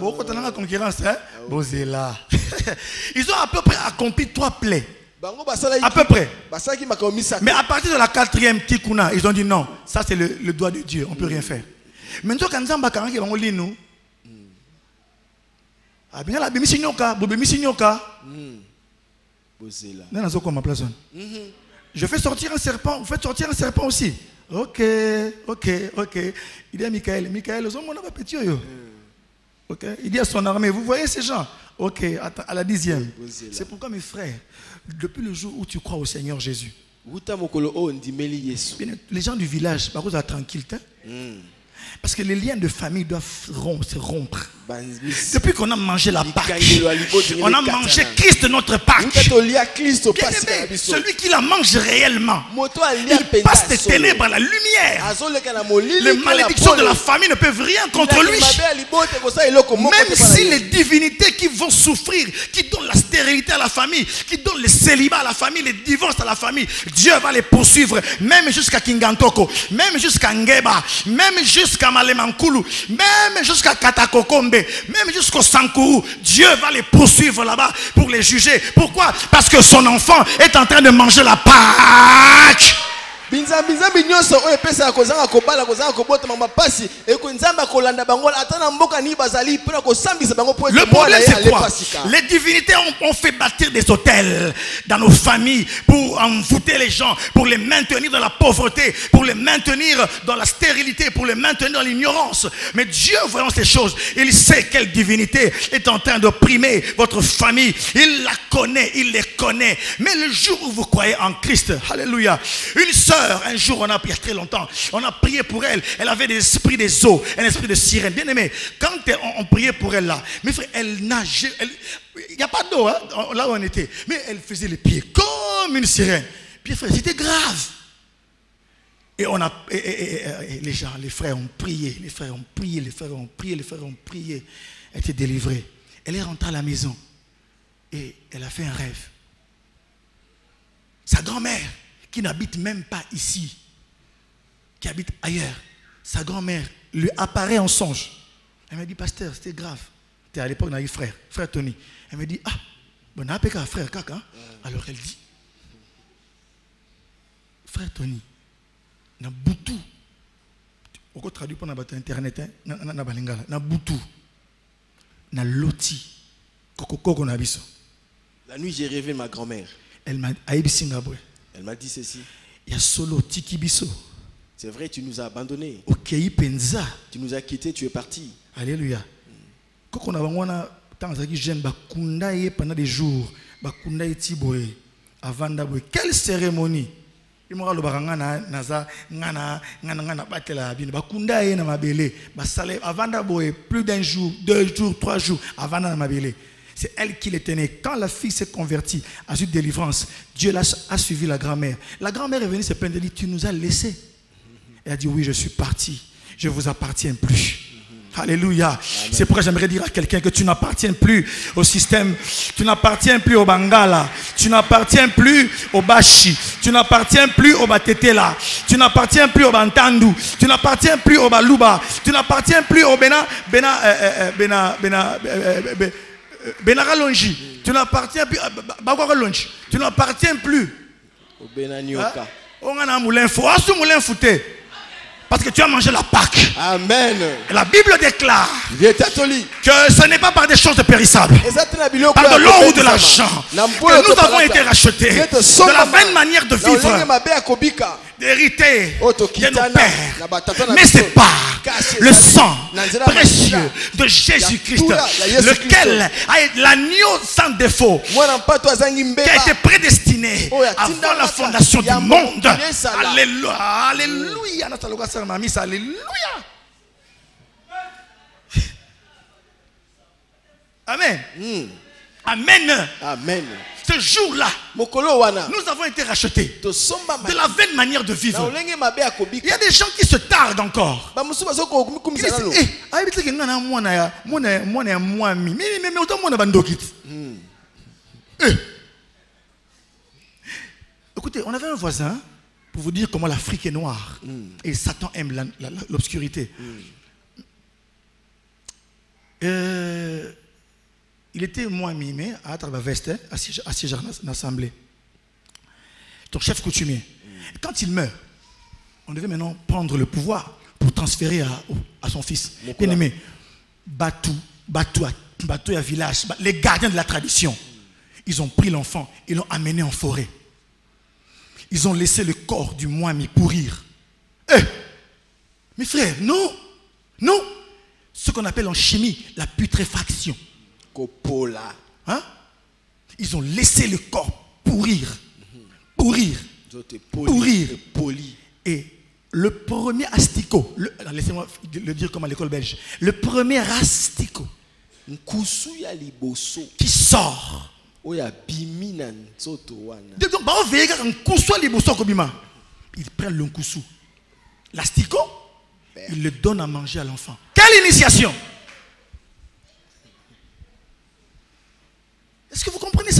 [SPEAKER 1] beaucoup de concurrence. Ils ont à peu près accompli 3 plaies. À peu près. Mais à partir de la 4e tikuna, ils ont dit non. Ça c'est le doigt de Dieu. On ne peut rien faire. Maintenant quand nous avons dit nous. Je fais sortir un serpent. Vous faites sortir un serpent aussi. Ok. Il dit à Michael, ok. Il dit à son armée, vous voyez ces gens? Ok, à la 10e. C'est pourquoi mes frères, depuis le jour où tu crois au Seigneur Jésus, les gens du village, par contre, sont tranquilles. Parce que les liens de famille doivent se rompre. Depuis qu'on a mangé la Pâque, on a mangé Christ notre Pâque. Celui qui la mange réellement, il passe des ténèbres à la lumière. Les malédictions de la famille ne peuvent rien contre lui. Même si les divinités qui vont souffrir, qui donnent la stérilité, stérilité à la famille, qui donne le célibat à la famille, les divorces à la famille, Dieu va les poursuivre, même jusqu'à Kingantoko, même jusqu'à Ngeba, même jusqu'à Malemankulu, même jusqu'à Katakokombe, même jusqu'au Sankuru. Dieu va les poursuivre là-bas pour les juger. Pourquoi? Parce que son enfant est en train de manger la Pâque.
[SPEAKER 4] Le
[SPEAKER 1] problème c'est quoi? Les divinités ont fait bâtir des hôtels dans nos familles pour envoûter les gens, pour les maintenir dans la pauvreté, pour les maintenir dans la stérilité, pour les maintenir dans l'ignorance. Mais Dieu, voyant ces choses, il sait quelle divinité est en train d'opprimer votre famille. Il la connaît, il les connaît. Mais le jour où vous croyez en Christ, alléluia, une sœur, un jour, il y a très longtemps, on a prié pour elle. Elle avait l'esprit des eaux, un esprit de sirène. Bien aimé, quand on priait pour elle là, mes frères, elle nageait. Il n'y a pas d'eau, hein, là où on était. Mais elle faisait les pieds comme une sirène. Puis frère, c'était grave. Et les gens, les frères ont prié, les frères ont prié, les frères ont prié, les frères ont prié. Elle était délivrée. Elle est rentrée à la maison et elle a fait un rêve. Sa grand-mère, qui n'habite même pas ici, qui habite ailleurs, sa grand-mère lui apparaît en songe. Elle m'a dit, pasteur, c'était grave. C'était à l'époque, on a eu frère Tony. Elle me dit, ah, bon, on a appelé frère Kaka. Alors elle dit, frère Tony, na butu. On peut traduire pour internet, na balingala, na butu, na loti, koko na biso.
[SPEAKER 4] La nuit, j'ai rêvé ma grand-mère.
[SPEAKER 1] Elle m'a dit ceci. Il y a solo tiki biso.
[SPEAKER 4] C'est vrai, tu nous as abandonnés.
[SPEAKER 1] Okay, penza.
[SPEAKER 4] Tu nous as quittés, tu es parti.
[SPEAKER 1] Alléluia. Quand on a vraiment tant que jeune bakunda ye pendant des jours, bakunda ye tiboye avant d'abord. Quelle cérémonie? Il m'a le barangana naza ngana batela bin bakunda ye na mabele basale avant d'abord plus d'un jour, 2 jours, 3 jours avant na mabele. C'est elle qui les tenait. Quand la fille s'est convertie à cette délivrance, Dieu a suivi la grand-mère. La grand-mère est venue se plaindre et dit, tu nous as laissés. Elle a dit, oui, je suis parti. Je ne vous appartiens plus. Alléluia. C'est pourquoi j'aimerais dire à quelqu'un que tu n'appartiens plus au système. Tu n'appartiens plus au Bangala. Tu n'appartiens plus au Bashi. Tu n'appartiens plus au Batetela. Tu n'appartiens plus au Bantandu. Tu n'appartiens plus au Baluba. Tu n'appartiens plus au Benaralonji. Tu n'appartiens plus à Bagwaralonji. Tu n'appartiens plus
[SPEAKER 4] au Benanioka.
[SPEAKER 1] On a un moulin fou. Parce que tu as mangé la Pâque.
[SPEAKER 4] Amen.
[SPEAKER 1] Et la Bible déclare que ce n'est pas par des choses périssables, par de l'or ou de l'argent, que nous avons été rachetés de la vaine manière de vivre, d'hériter de nos pères. Mais c'est par le sang précieux de Jésus-Christ, lequel a l'agneau sans défaut, qui a été prédestiné avant la fondation du monde. Alléluia. Alléluia. Alléluia. Amen. Amen.
[SPEAKER 4] Amen.
[SPEAKER 1] Ce jour-là, nous avons été rachetés de la vaine manière de vivre. Il y a des gens qui se tardent encore. Écoutez, on avait un voisin, pour vous dire comment l'Afrique est noire, et Satan aime l'obscurité. Il était moins mimé à travers veste, assis à l'assemblée. Ton chef coutumier. Et quand il meurt, on devait maintenant prendre le pouvoir pour transférer à son fils. Bien aimé, Batou à village, les gardiens de la tradition, ils ont pris l'enfant, ils l'ont amené en forêt. Ils ont laissé le corps du Mwami pourrir. Mes frères, non. Ce qu'on appelle en chimie la putréfaction. Hein? Ils ont laissé le corps pourrir. Et le premier asticot, laissez-moi le dire comme à l'école belge, le premier asticot qui sort. Il prend le nkusu, l'asticot, il le donne à manger à l'enfant. Quelle initiation! Est-ce que vous comprenez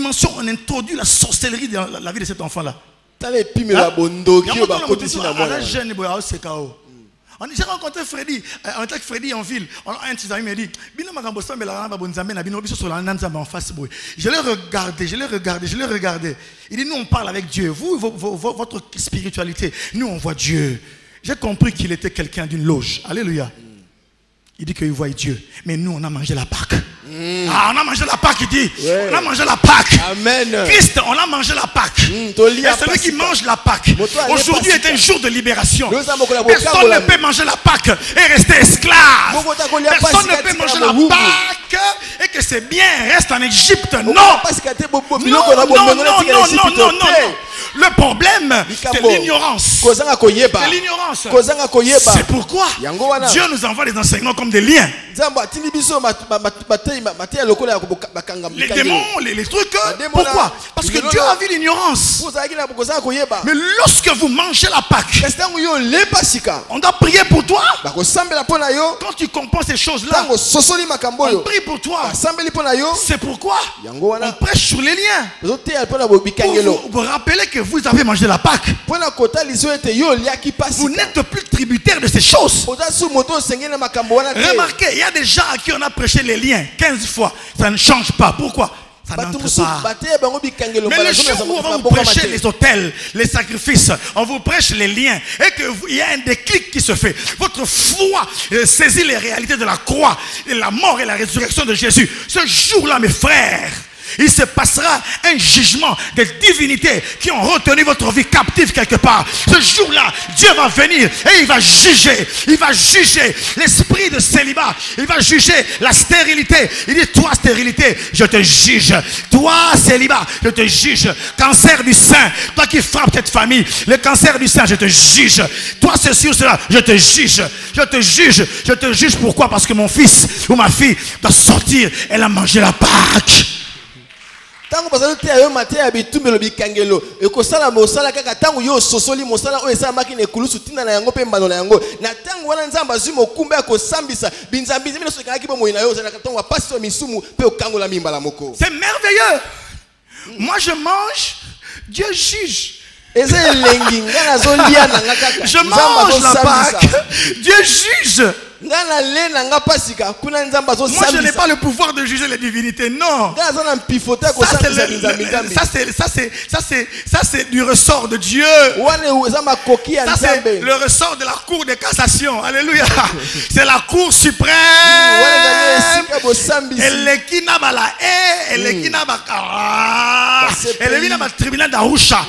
[SPEAKER 1] dimension on introduit la sorcellerie dans la vie de cet enfant-là. J'ai rencontré Freddy, en tant que Freddy en ville. Un de ses amis m'a dit, je l'ai regardé. Il dit, nous on parle avec Dieu. Vous, votre spiritualité, nous on voit Dieu. J'ai compris qu'il était quelqu'un d'une loge. Alléluia. Il dit qu'il voit Dieu. Mais nous on a mangé la Pâque. Ah, on a mangé la Pâque, il dit. Ouais. On a mangé la Pâque.
[SPEAKER 4] Amen.
[SPEAKER 1] Christ, on a mangé la Pâque. Et celui qui mange la Pâque, aujourd'hui est un jour de libération. Personne ne peut manger la Pâque et rester esclave. Personne ne peut manger la Pâque et que c'est bien, reste en Égypte. Non. Non. Le problème, c'est l'ignorance. C'est l'ignorance. C'est pourquoi Dieu nous envoie des enseignements comme des liens. Les démons, les trucs. Pourquoi? Parce que Dieu a vu l'ignorance. Mais lorsque vous mangez la Pâque, on doit prier pour toi. Quand tu comprends ces choses-là, on prie pour toi. C'est pourquoi on prêche sur les liens. Pour vous rappeler que vous avez mangé la Pâque. Vous n'êtes plus tributaire de ces choses. Remarquez, il y a des gens à qui on a prêché les liens 15 fois. Ça ne change pas. Pourquoi? Ça n'entre pas. Mais le jour où on va vous prêcher les autels, les sacrifices, on vous prêche les liens et qu'il y a un déclic qui se fait. Votre foi saisit les réalités de la croix, et la mort et la résurrection de Jésus. Ce jour-là, mes frères, il se passera un jugement des divinités qui ont retenu votre vie captive quelque part. Ce jour-là, Dieu va venir et il va juger. Il va juger l'esprit de célibat. Il va juger la stérilité. Il dit, toi stérilité, je te juge. Toi célibat, je te juge. Cancer du sein, toi qui frappes cette famille, le cancer du sein, je te juge. Toi ceci ou cela, je te juge. Je te juge. Je te juge pourquoi? Parce que mon fils ou ma fille doit sortir. Elle a mangé la Pâque.
[SPEAKER 4] Tango bazalo te ayo mate ya bitumbelo bikangelo ekosala mosala kaka tango yo sosoli mosala oyo esa makine kulusu tinda na yango pe mbano na yango na tango wana nzamba azwi mokumba ya kosambisa binzambizi mino soka kibo moina yo zana tango pasi yo misumu pe okangola mimbala moko.
[SPEAKER 1] C'est merveilleux. Moi je mange, Dieu juge.
[SPEAKER 4] Je
[SPEAKER 1] mange la Pâque, Dieu juge. Moi je n'ai pas le pouvoir de juger les divinités, non. Ça c'est du ressort de Dieu. Ça c'est le ressort de la cour de cassation. Alléluia. C'est la cour suprême. Tribunal d'Arusha.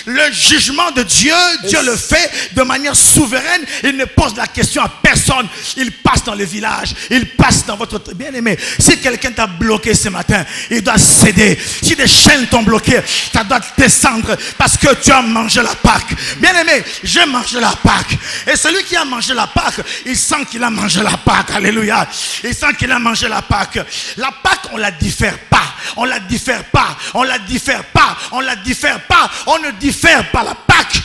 [SPEAKER 1] Le jugement de Dieu, Dieu le fait de manière souveraine. Il ne pose la question à personne. Il passe dans le village. Il passe dans votre... Bien-aimé, si quelqu'un t'a bloqué ce matin, il doit céder. Si des chaînes t'ont bloqué, ça doit descendre parce que tu as mangé la Pâque. Bien-aimé, j'ai mangé la Pâque. Et celui qui a mangé la Pâque, il sent qu'il a mangé la Pâque. Alléluia. Il sent qu'il a mangé la Pâque. La Pâque, on la diffère pas. On la diffère pas. On la diffère pas. On la diffère pas. On ne diffère pas la Pâque.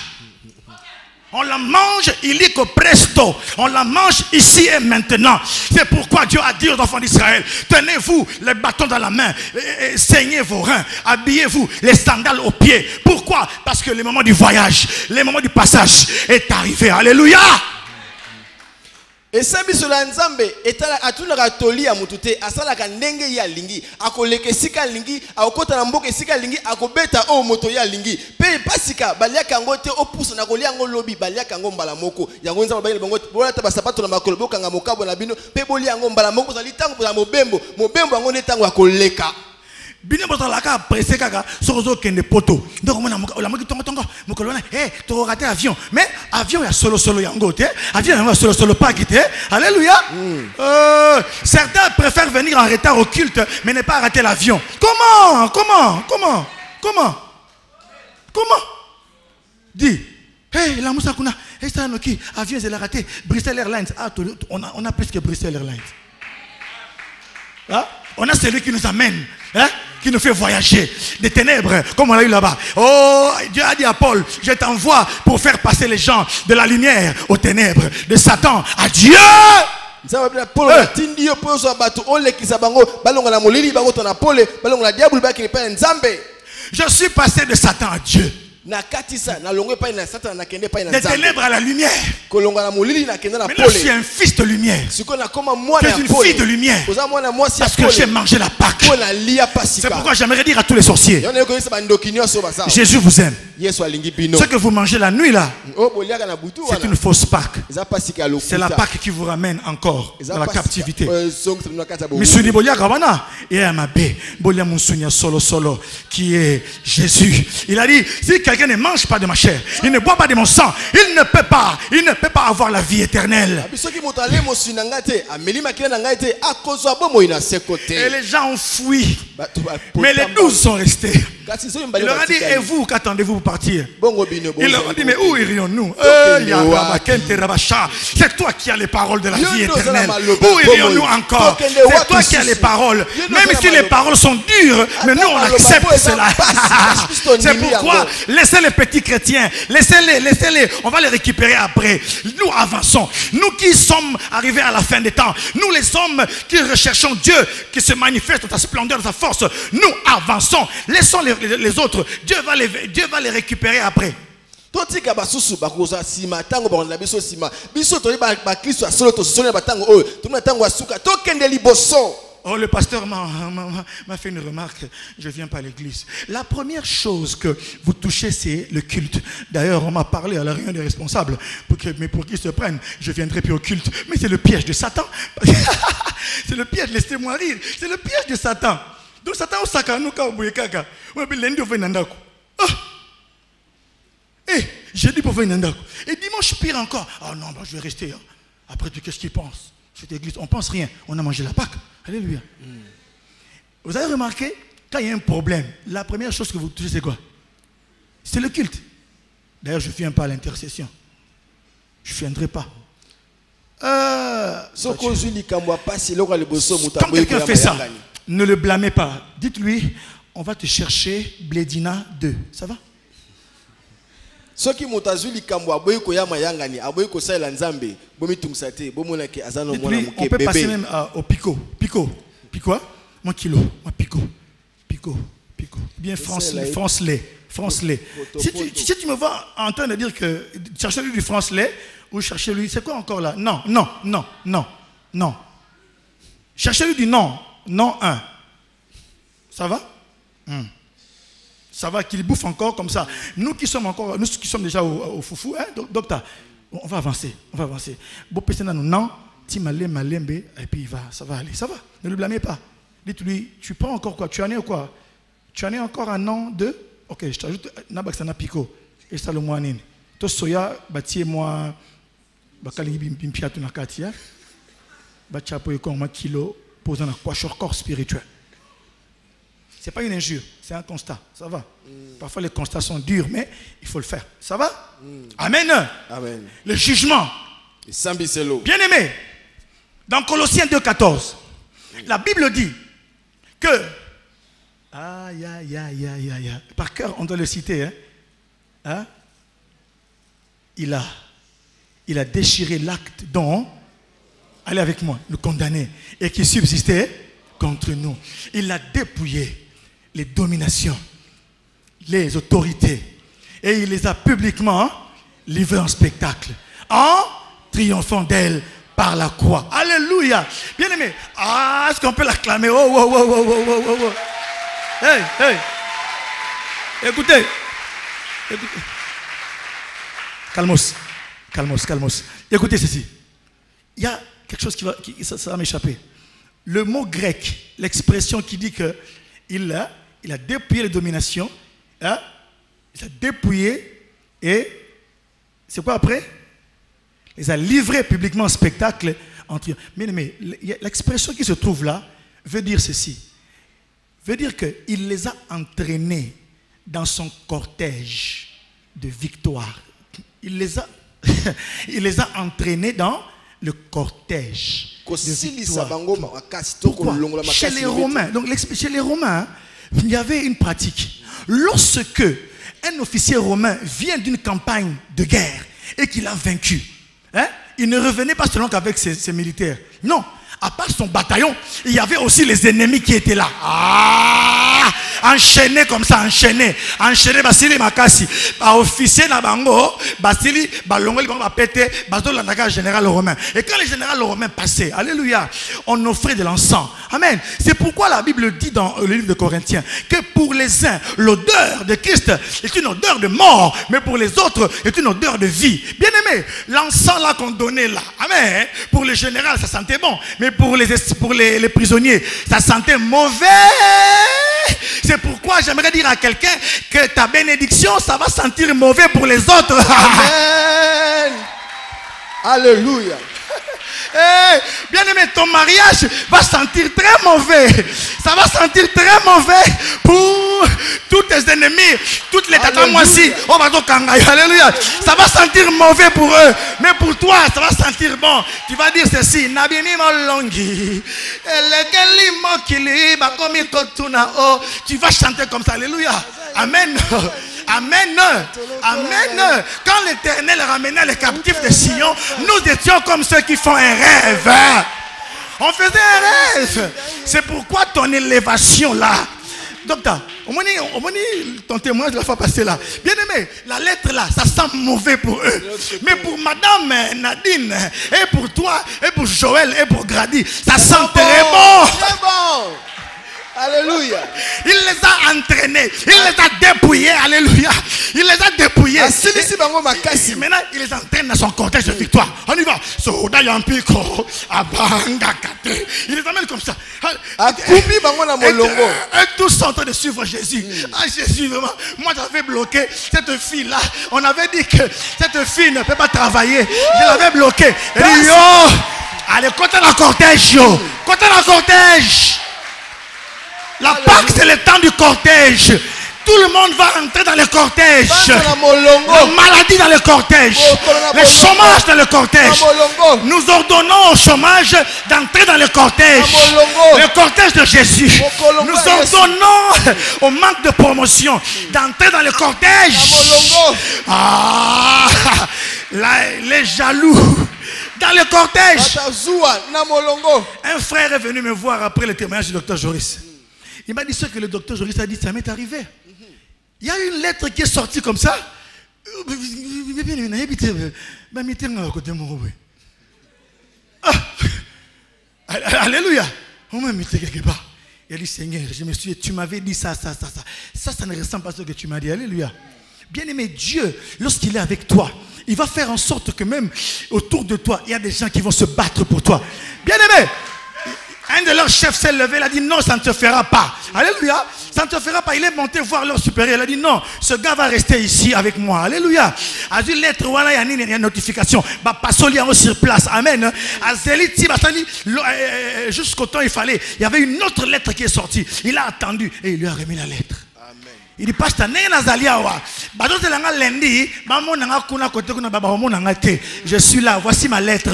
[SPEAKER 1] On la mange illico presto. On la mange ici et maintenant. C'est pourquoi Dieu a dit aux enfants d'Israël, tenez-vous les bâtons dans la main, et saignez vos reins, habillez-vous les sandales aux pieds. Pourquoi? Parce que le moment du voyage, le moment du passage est arrivé. Alléluia.
[SPEAKER 4] Et sambi sola nzambe etala atuna katoli ya mutute asala ka ndenge ya lingi akoleke sika lingi akota na mboka sika lingi akobeta o moto ya lingi pe pasika baliaka ngote opusa na kolia ngo lobi baliaka ngo mbala moko yango nzambe bayele bango bola ta basapato na makolo boka nga mokabo na bino pe bolia ngo mbala moko zali tango za mobembo yango ne tango akoleka.
[SPEAKER 1] Bine boto la ka pressé kaka sozo kende poto donc mona la moki tongo mokolona to raté avion mais avion ya solo yango te avion ya solo pas quitté. Alléluia. Certains préfèrent venir en retard au culte mais ne pas rater l'avion. Comment dis la moussa kuna ça noki avion c'est la raté Bruxelles Airlines. On a plus que Bruxelles Airlines. On a celui qui nous amène, qui nous fait voyager des ténèbres, comme on l'a eu là-bas. Oh, Dieu a dit à Paul, je t'envoie pour faire passer les gens de la lumière aux ténèbres, de Satan à Dieu.
[SPEAKER 4] nzambe polo tindi yo po so bato olekisa bango balonga na molili bango to na pole balonga na diable ba ki pa nzambe.
[SPEAKER 1] Je suis passé de Satan à Dieu.
[SPEAKER 4] Na katisa na longo pa na Satan na kende pa na
[SPEAKER 1] Des
[SPEAKER 4] nzambe.
[SPEAKER 1] ténèbres à la lumière.
[SPEAKER 4] Kolonga na molili na kende na
[SPEAKER 1] Maintenant, je suis
[SPEAKER 4] pole.
[SPEAKER 1] un fils de lumière.
[SPEAKER 4] Siko na koma mwana
[SPEAKER 1] Je
[SPEAKER 4] ya
[SPEAKER 1] suis une
[SPEAKER 4] pole.
[SPEAKER 1] fille de lumière.
[SPEAKER 4] Oza mwana mwasi ya
[SPEAKER 1] Parce que
[SPEAKER 4] pole.
[SPEAKER 1] j'ai mangé la Pâque.
[SPEAKER 4] Pona lia pasika.
[SPEAKER 1] C'est pourquoi j'aimerais dire à tous les sorciers,
[SPEAKER 4] Yone ko yesa bandokinyo so baza.
[SPEAKER 1] Jésus vous aime.
[SPEAKER 4] Yesu alingi bino.
[SPEAKER 1] Ce que vous mangez la nuit là,
[SPEAKER 4] O boliaka na butu
[SPEAKER 1] c'est
[SPEAKER 4] wana.
[SPEAKER 1] une fausse Pâque.
[SPEAKER 4] Eza pasika lokuta.
[SPEAKER 1] C'est la Pâque qui vous ramène encore dans la captivité.
[SPEAKER 4] Mais
[SPEAKER 1] Misuni Boliaka wana, et Amabe, Bolia Monsunya solo solo, qui est Jésus. Il a dit, si quelqu'un ne mange pas de ma chair, il ne boit pas de mon sang, il ne peut pas avoir la vie éternelle. Et les gens ont fui. Mais les 12 sont restés. Il leur a dit, et vous, qu'attendez-vous pour partir? Il leur a dit, mais où irions-nous? C'est toi qui as les paroles de la vie éternelle. Où irions-nous encore? C'est toi qui as les paroles. Même si les paroles sont dures, mais nous on accepte cela. C'est pourquoi laissez les petits chrétiens, laissez-les, on va les récupérer après. Nous avançons. Nous qui sommes arrivés à la fin des temps, nous les hommes qui recherchons Dieu, qui se manifeste dans sa splendeur, dans sa force, nous avançons. Laissons les autres. Dieu va les récupérer après.
[SPEAKER 4] Totika basusu bakoza sima tango bakona biso sima biso to ba Kristo asolo to solo batango oyo to tango asuka to kende liboso.
[SPEAKER 1] Oh, le pasteur m'a fait une remarque. Je viens pas à l'église. La première chose que vous touchez, c'est le culte. D'ailleurs, on m'a parlé à la réunion des responsables. Mais pour qu'ils se prennent, je viendrai plus au culte. Mais c'est le piège de Satan. C'est le piège, laissez-moi rire. C'est le piège de Satan. Donc Satan, au sakanuka, au bouyekaka. On va lundi au venandako. J'ai dit pour venir Nandako. Et dimanche, pire encore. Ah non, je vais rester. Hein. Après tout, qu'est-ce qu'ils pensent? Cette église, on pense rien. On a mangé la Pâque. Alléluia. Vous avez remarqué, quand il y a un problème, la première chose que vous touchez, c'est quoi? C'est le culte. D'ailleurs, je ne viens pas à l'intercession. Je ne viendrai pas. Quand quelqu'un fait ça, ne le blâmez pas. Dites-lui, on va te chercher Blédina 2. Ça va?
[SPEAKER 4] Soki mutazuli kambo aboyi koyama yangani aboyi kosaila nzambe bomi tungsate bomona ke azano mwana muke bébé.
[SPEAKER 1] On peut passer même au pico. Pico quoi? Moi kilo, moi pico. Bien France-lait. Si tu me vois en train de dire que chercher lui du France-lait ou chercher lui, c'est quoi encore là? Non. Chercher lui du non 1. Ça va? Ça va qu'il bouffe encore comme ça. Nous qui sommes déjà au foufou, hein, docteur, on va avancer. Bon, non, malembe, et puis ça va aller, ça va. Ne le blâmez pas. Dites-lui, tu prends encore quoi? Tu en es quoi? Tu en es encore un an, 2? Ok, je t'ajoute Nabaksana Pico. Et ça le moine. To soya, bâti moi, bakali bimpia tunakatia, bachapo et comme kilo, posant un corps spirituel. Ce n'est pas une injure, c'est un constat. Ça va. Parfois les constats sont durs, mais il faut le faire. Ça va? Amen. Le jugement. Bien aimé, dans Colossiens 2,14, la Bible dit que, par cœur on doit le citer, hein? Il a déchiré l'acte dont, allez avec moi, le condamné, et qui subsistait contre nous. Il a dépouillé les dominations, les autorités, et il les a publiquement livrées en spectacle, en triomphant d'elles par la croix. Alléluia. Bien aimé, est-ce qu'on peut l'acclamer? Oh. Hey. Écoutez. Calmos. Écoutez ceci. Il y a quelque chose ça va m'échapper. Le mot grec, l'expression qui dit que il a dépouillé les dominations, hein? Il a dépouillé et c'est quoi après? Il les a livrés publiquement en spectacle. Mais l'expression qui se trouve là veut dire ceci. Veut dire qu'il les a entraînés dans son cortège de victoire. Il les a entraînés dans le cortège de victoire. Pourquoi? Chez les Romains, il y avait une pratique. Lorsque un officier romain vient d'une campagne de guerre et qu'il a vaincu, hein, il ne revenait pas seulement qu'avec ses militaires. Non, à part son bataillon, il y avait aussi les ennemis qui étaient là. Enchaînés comme ça, enchaînés. Basili Makasi. Officier na bango, Basili, Balongoli, Pété, Basile Landaka, général romain. Et quand les généraux romains passaient, alléluia, on offrait de l'encens. Amen. C'est pourquoi la Bible dit dans le livre de Corinthiens que pour les uns, l'odeur de Christ est une odeur de mort, mais pour les autres, est une odeur de vie. Bien aimé, l'encens là qu'on donnait là, amen. Pour les généraux, ça sentait bon, mais pour les prisonniers, ça sentait mauvais. C'est pourquoi j'aimerais dire à quelqu'un que ta bénédiction, ça va sentir mauvais pour les autres.
[SPEAKER 4] Amen. Alléluia.
[SPEAKER 1] Hey, bien aimé, ton mariage va sentir très mauvais. Ça va sentir très mauvais pour tous tes ennemis, toutes les tatamoisis. Oh, alléluia. Ça va sentir mauvais pour eux. Mais pour toi, ça va sentir bon. Tu vas dire ceci. Tu vas chanter comme ça. Alléluia. Amen. Amen. Amen. Quand l'Éternel ramenait les captifs de Sion, nous étions comme ceux qui font un rêve. On faisait un rêve. C'est pourquoi ton élévation là. Docteur, ton témoin de la fois passée là. Bien aimé, la lettre là, ça sent mauvais pour eux. Mais pour Madame Nadine, et pour toi, et pour Joël, et pour Grady, ça sent très bon.
[SPEAKER 4] Très bon. Alléluia.
[SPEAKER 1] Il les a entraînés. Il les a dépouillés. Alléluia. Il les a dépouillés. Maintenant, il les entraîne dans son cortège de victoire. On y va. Il les amène comme ça. Et tous sont en train de suivre Jésus. Ah, Jésus, vraiment. Moi, j'avais bloqué cette fille-là. On avait dit que cette fille ne peut pas travailler. Je l'avais bloqué. Allez, côté dans le cortège. Côté dans le cortège. La Pâque, c'est le temps du cortège. Tout le monde va entrer dans le cortège. La maladie dans le cortège. Le chômage dans le cortège. Nous ordonnons au chômage d'entrer dans le cortège. Le cortège de Jésus. Nous ordonnons au manque de promotion d'entrer dans le cortège. Ah, les jaloux. Dans le cortège. Un frère est venu me voir après le témoignage du docteur Joris. Il m'a dit ce que le docteur Joris a dit, ça m'est arrivé. Il y a une lettre qui est sortie comme ça. Alléluia. On m'a mis quelque part. Il a dit, Seigneur, je me suis dit, tu m'avais dit ça. Ça ne ressemble pas à ce que tu m'as dit. Alléluia. Bien aimé, Dieu, lorsqu'il est avec toi, il va faire en sorte que même autour de toi, il y a des gens qui vont se battre pour toi. Bien aimé. Un de leurs chefs s'est levé, il a dit non, ça ne te fera pas. Alléluia, ça ne te fera pas. Il est monté voir leur supérieur, il a dit non, ce gars va rester ici avec moi. Alléluia. A dit lettre, voilà, il y a une notification. Passons sur place. Amen. Jusqu'au temps il fallait, il y avait une autre lettre qui est sortie. Il a attendu et il lui a remis la lettre. Il dit, pasteur, je suis là, voici ma lettre.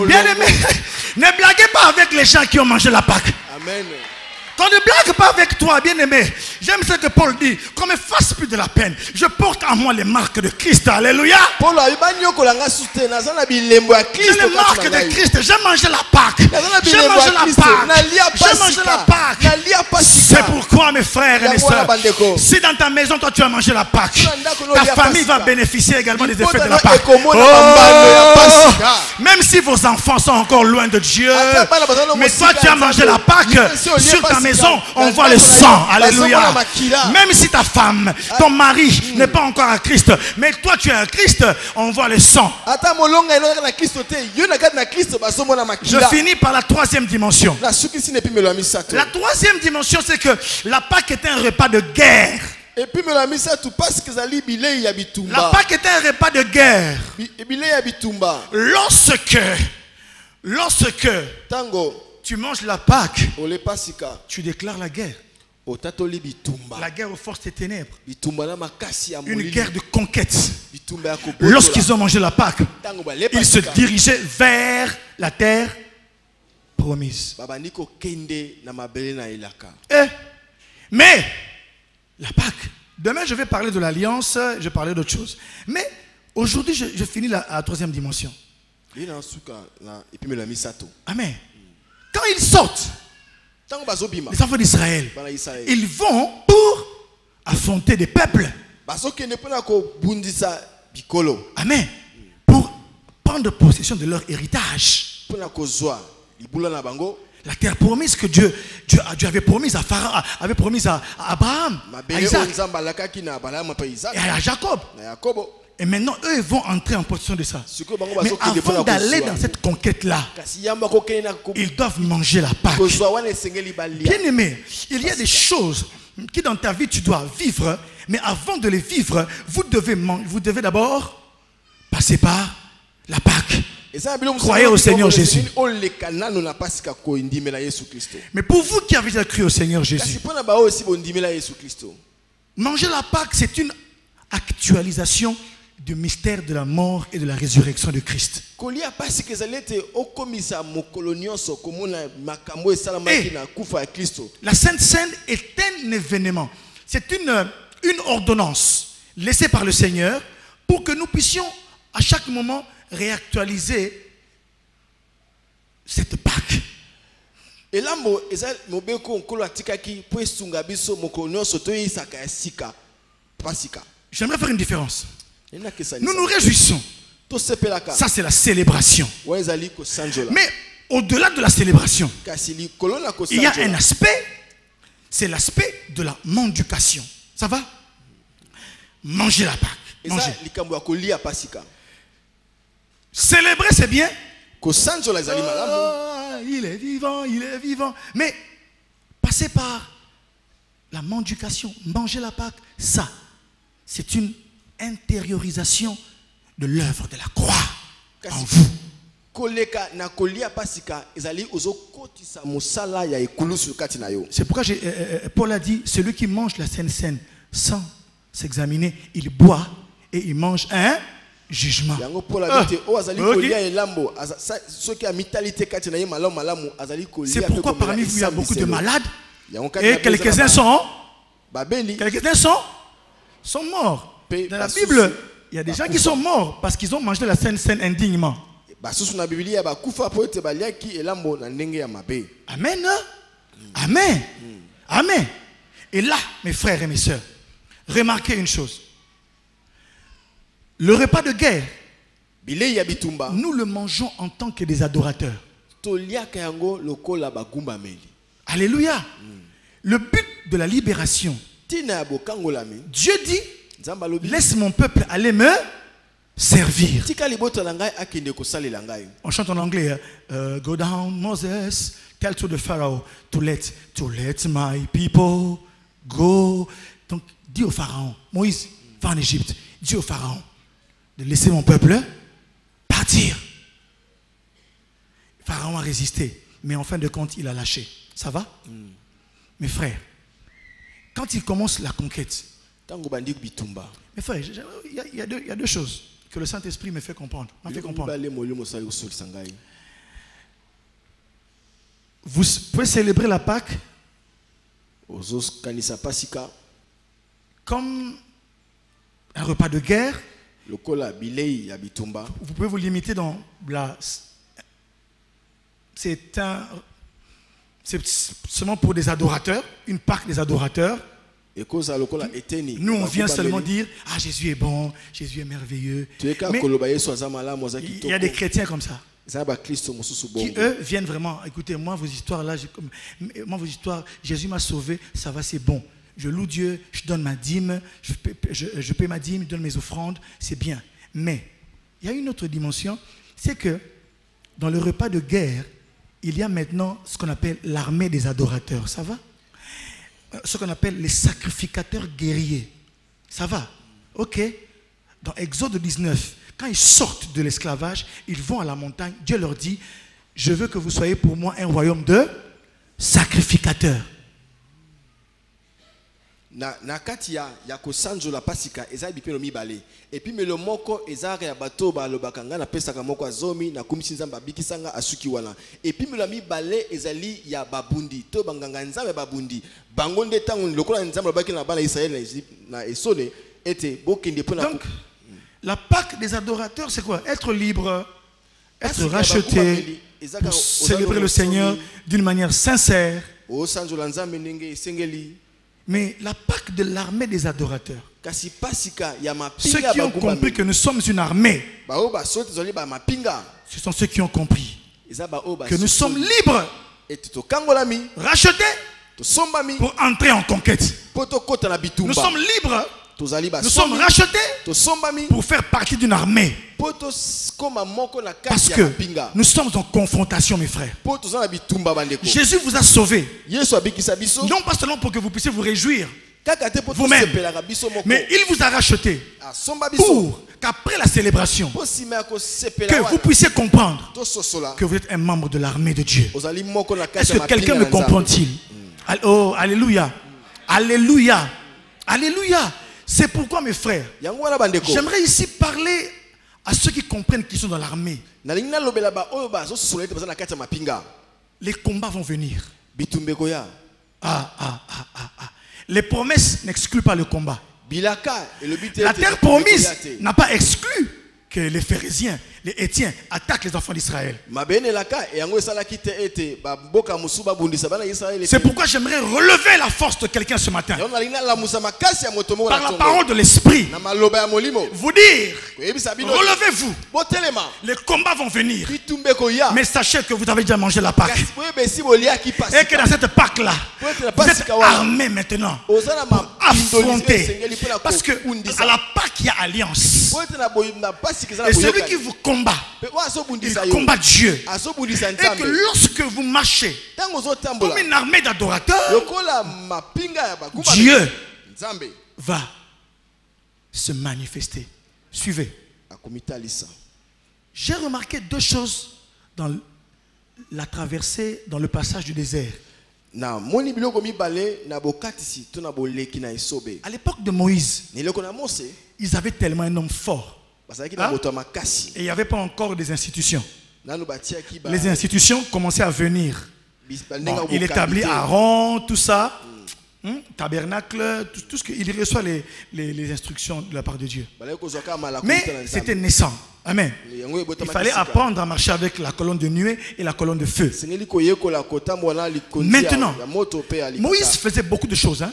[SPEAKER 1] Bien aimé, ne blaguez pas avec les gens qui ont mangé la Pâque.
[SPEAKER 4] Amen.
[SPEAKER 1] Qu'on ne blague pas avec toi, bien aimé. J'aime ce que Paul dit. Qu'on me fasse plus de la peine. Je porte en moi les marques de Christ. Alléluia.
[SPEAKER 4] J'ai les
[SPEAKER 1] marques de Christ. J'ai mangé la Pâque. J'ai mangé la Pâque. J'ai mangé la Pâque. C'est pourquoi, mes frères et mes soeurs, si dans ta maison, toi, tu as mangé la Pâque, ta famille va bénéficier également des effets de la Pâque. Même si vos enfants sont encore loin de Dieu, mais toi, tu as mangé la Pâque. Sur ta maison, on voit le sang. Alléluia. Même si ta femme, ton mari n'est pas encore à Christ, mais toi tu es à Christ, on voit le sang. Je finis par la troisième dimension. La troisième dimension, c'est que la Pâque était un repas de guerre.
[SPEAKER 4] Et puis
[SPEAKER 1] la Pâque était un repas de guerre. Lorsque tu manges la Pâque, tu déclares la guerre. La guerre aux forces des ténèbres. Une guerre de conquête. Lorsqu'ils ont mangé la Pâque, ils se dirigeaient vers la terre promise. Mais la Pâque, demain je vais parler de l'alliance, je vais parler d'autre chose. Mais aujourd'hui je finis la troisième dimension. Amen. Quand ils sortent, les enfants d'Israël, ils vont pour affronter des peuples. Amen. Pour prendre possession de leur héritage. La terre promise que Dieu avait promise à Pharaon, avait promise à Abraham, à Isaac et à Jacob. Et maintenant, eux vont entrer en possession de ça. Mais avant d'aller dans cette conquête-là, ils doivent manger la Pâque. Bien aimé, il y a des choses qui dans ta vie tu dois vivre, mais avant de les vivre, vous devez d'abord passer par la Pâque. Croyez au Seigneur Jésus. Mais pour vous qui avez déjà cru au Seigneur Jésus, manger la Pâque, c'est une actualisation du mystère de la mort et de la résurrection de Christ. La Sainte Seine est un événement. C'est une ordonnance laissée par le Seigneur pour que nous puissions à chaque moment réactualiser cette Pâque. J'aimerais faire une différence. Nous nous réjouissons. Ça, c'est la célébration. Mais au-delà de la célébration, il y a un aspect, c'est l'aspect de la mendication. Ça va? Manger la Pâque. Manger. Célébrer, c'est bien. Il est vivant, il est vivant. Mais passer par la mendication, manger la Pâque, ça, c'est une intériorisation de l'œuvre de la croix en vous. C'est pourquoi Paul a dit, celui qui mange la Sainte Seine sans s'examiner, il boit et il mange un jugement. C'est pourquoi parmi vous il y a beaucoup de malades et quelques-uns sont morts. Dans la Bible, il y a des gens qui sont morts parce qu'ils ont mangé la Sainte Seine indignement. Amen. Amen. Amen. Et là, mes frères et mes sœurs, remarquez une chose. Le repas de guerre, nous le mangeons en tant que des adorateurs. Alléluia. Le but de la libération, Dieu dit, laisse mon peuple aller me servir. On chante en anglais, go down Moses, tell to the Pharaoh to let my people go. Donc dis au Pharaon, Moïse va en Égypte, dis au Pharaon de laisser mon peuple partir. Pharaon a résisté, mais en fin de compte il a lâché. Ça va? Mes frères, quand il commence la conquête, mes frères, il y a deux choses que le Saint-Esprit me fait comprendre. Vous pouvez célébrer la Pâque comme un repas de guerre. Vous pouvez vous limiter dans la... C'est seulement pour des adorateurs, une Pâque des adorateurs. Nous on vient seulement dire, ah Jésus est bon, Jésus est merveilleux. Mais il y a des chrétiens comme ça qui eux viennent vraiment, écoutez, moi vos histoires là, Jésus m'a sauvé, ça va, c'est bon. Je loue Dieu, je donne ma dîme, je paie ma dîme, je donne mes offrandes, c'est bien. Mais il y a une autre dimension, c'est que dans le repas de guerre, il y a maintenant ce qu'on appelle l'armée des adorateurs. Ça va? Ce qu'on appelle les sacrificateurs guerriers. Ça va? Ok. Dans Exode 19, quand ils sortent de l'esclavage, ils vont à la montagne. Dieu leur dit, je veux que vous soyez pour moi un royaume de sacrificateurs.
[SPEAKER 4] Na kati ya kosanjo la pasika eza bipelo mibale et puis me le moko eza ya bato ba lobakanga na pesa ka moko azomi na kumisi nzamba bikisanga asuki wana et puis me la mibale ezali ya babundi to banganga nzambe babundi bango nde tango lokola nzambe lobaki na bana Israël na esone ete bokende pona.
[SPEAKER 1] Donc la Pâque des adorateurs c'est quoi? Être libre être racheté pour célébrer le Seigneur d'une manière sincère. Mais la Pâque de l'armée des adorateurs, ceux qui ont compris que nous sommes une armée, ce sont ceux qui ont compris que nous sommes libres, rachetés pour entrer en conquête. Nous sommes libres, nous sommes rachetés pour faire partie d'une armée. Parce que nous sommes en confrontation, mes frères. Jésus vous a sauvés, non pas seulement pour que vous puissiez vous réjouir vous-même, mais il vous a racheté pour qu'après la célébration, que vous puissiez comprendre que vous êtes un membre de l'armée de Dieu. Est-ce que quelqu'un me comprend-il? Oh, alléluia, alléluia, alléluia. C'est pourquoi, mes frères, j'aimerais ici parler à ceux qui comprennent qu'ils sont dans l'armée. Les combats vont venir. Les promesses n'excluent pas le combat. La terre promise n'a pas exclu que les Phérésiens, les Étiens attaquent les enfants d'Israël. C'est pourquoi j'aimerais relever la force de quelqu'un ce matin par la parole de l'Esprit. Vous dire, relevez-vous, les combats vont venir, mais sachez que vous avez déjà mangé la Pâque et que dans cette Pâque-là vous êtes armés maintenant pour affronter, parce que à la Pâque il y a alliance. Et celui qui vous combat, il combat Dieu. Et que lorsque vous marchez comme une armée d'adorateurs, Dieu va se manifester. Suivez. J'ai remarqué deux choses dans la traversée, dans le passage du désert. À l'époque de Moïse, ils avaient tellement un homme fort. Et il n'y avait pas encore des institutions. Les institutions commençaient à venir. Bon, il établit Aaron, tout ça, tabernacle, tout ce qu'il reçoit les instructions de la part de Dieu. Mais c'était naissant. Amen. Il fallait apprendre à marcher avec la colonne de nuée et la colonne de feu. Maintenant, Moïse faisait beaucoup de choses.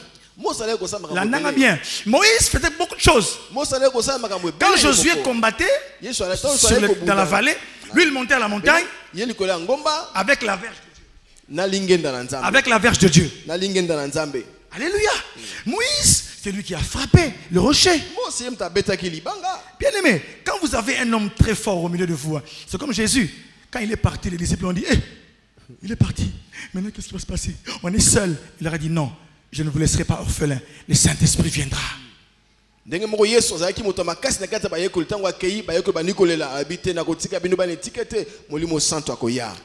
[SPEAKER 1] La nana bien. Moïse faisait beaucoup de choses. Quand Josué combattait dans la vallée, lui il montait à la montagne avec la verge de Dieu. Avec la verge de Dieu. Alléluia. Moïse, c'est lui qui a frappé le rocher. Bien aimé, quand vous avez un homme très fort au milieu de vous, c'est comme Jésus. Quand il est parti, les disciples ont dit, il est parti. Maintenant, qu'est-ce qui va se passer? On est seul. Il leur a dit non. Je ne vous laisserai pas orphelin. Le Saint-Esprit viendra.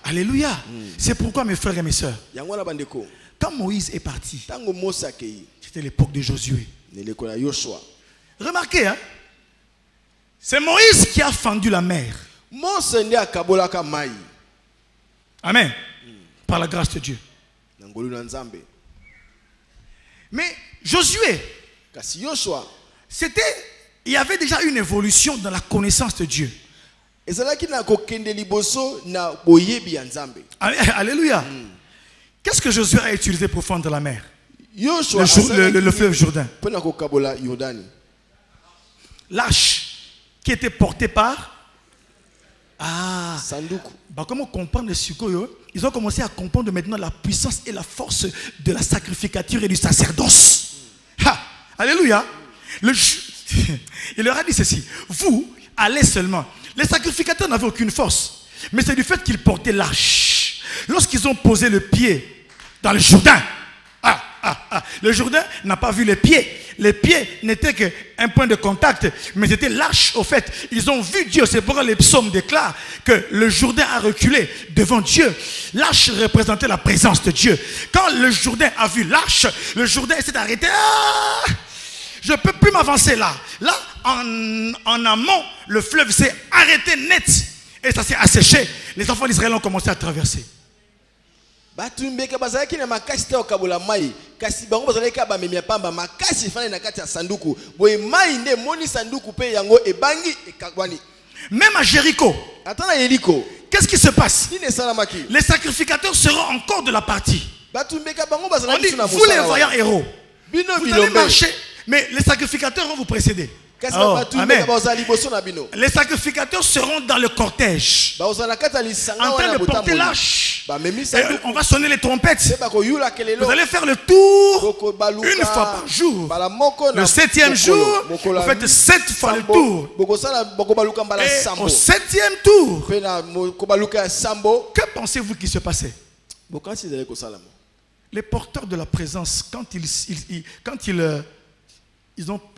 [SPEAKER 1] Alléluia. C'est pourquoi, mes frères et mes sœurs, quand Moïse est parti, c'était l'époque de Josué. Remarquez, c'est Moïse qui a fendu la mer. Amen. Par la grâce de Dieu. Mais Josué, il y avait déjà une évolution dans la connaissance de Dieu. Alléluia. Qu'est-ce que Josué a utilisé pour fendre la mer? Le fleuve Jourdain. L'arche qui était portée par comment comprendre ce que ils ont commencé à comprendre maintenant la puissance et la force de la sacrificature et du sacerdoce. Alléluia. Il leur a dit ceci: vous allez seulement. Les sacrificateurs n'avaient aucune force, mais c'est du fait qu'ils portaient l'arche. Lorsqu'ils ont posé le pied dans le Jourdain, le Jourdain n'a pas vu les pieds. Les pieds n'étaient qu'un point de contact, mais c'était l'arche au fait. Ils ont vu Dieu. C'est pourquoi les psaumes déclarent que le Jourdain a reculé devant Dieu. L'arche représentait la présence de Dieu. Quand le Jourdain a vu l'arche, le Jourdain s'est arrêté. Je ne peux plus m'avancer là. Là, en amont, le fleuve s'est arrêté net. Et ça s'est asséché. Les enfants d'Israël ont commencé à traverser. Même à Jéricho, qu'est-ce qui se passe?
[SPEAKER 4] Nini esalamaki?
[SPEAKER 1] Les sacrificateurs seront encore de la partie.
[SPEAKER 4] Batumbeka bango
[SPEAKER 1] On
[SPEAKER 4] bazalaki
[SPEAKER 1] dit,
[SPEAKER 4] suna
[SPEAKER 1] vous les
[SPEAKER 4] mosala
[SPEAKER 1] voyants
[SPEAKER 4] wana.
[SPEAKER 1] héros,
[SPEAKER 4] Bino
[SPEAKER 1] vous allez
[SPEAKER 4] bilombe.
[SPEAKER 1] marcher, mais les sacrificateurs vont vous précéder.
[SPEAKER 4] Kasi
[SPEAKER 1] Oh,
[SPEAKER 4] batumbeka
[SPEAKER 1] amen.
[SPEAKER 4] bazali liboso na bino.
[SPEAKER 1] Les sacrificateurs seront dans le cortège,
[SPEAKER 4] Bazala kata lisanga
[SPEAKER 1] en train
[SPEAKER 4] wana
[SPEAKER 1] de porter
[SPEAKER 4] botambo.
[SPEAKER 1] l'arche.
[SPEAKER 4] Ba memi
[SPEAKER 1] Et
[SPEAKER 4] sanduku.
[SPEAKER 1] on va sonner les trompettes.
[SPEAKER 4] Bako yula kelelo.
[SPEAKER 1] Vous allez faire le tour
[SPEAKER 4] Boko baluka.
[SPEAKER 1] une fois par jour.
[SPEAKER 4] Bala moko na
[SPEAKER 1] Le 7e jour,
[SPEAKER 4] mokolo
[SPEAKER 1] vous faites 7 fois le
[SPEAKER 4] sambo.
[SPEAKER 1] tour.
[SPEAKER 4] Boko sala boko baluka mbala
[SPEAKER 1] Et
[SPEAKER 4] sambo.
[SPEAKER 1] au 7e tour,
[SPEAKER 4] Pe na moko baluka ya sambo.
[SPEAKER 1] que pensez-vous qui se passait?
[SPEAKER 4] Boko si zale ko sala mo.
[SPEAKER 1] Les porteurs de la présence, quand ils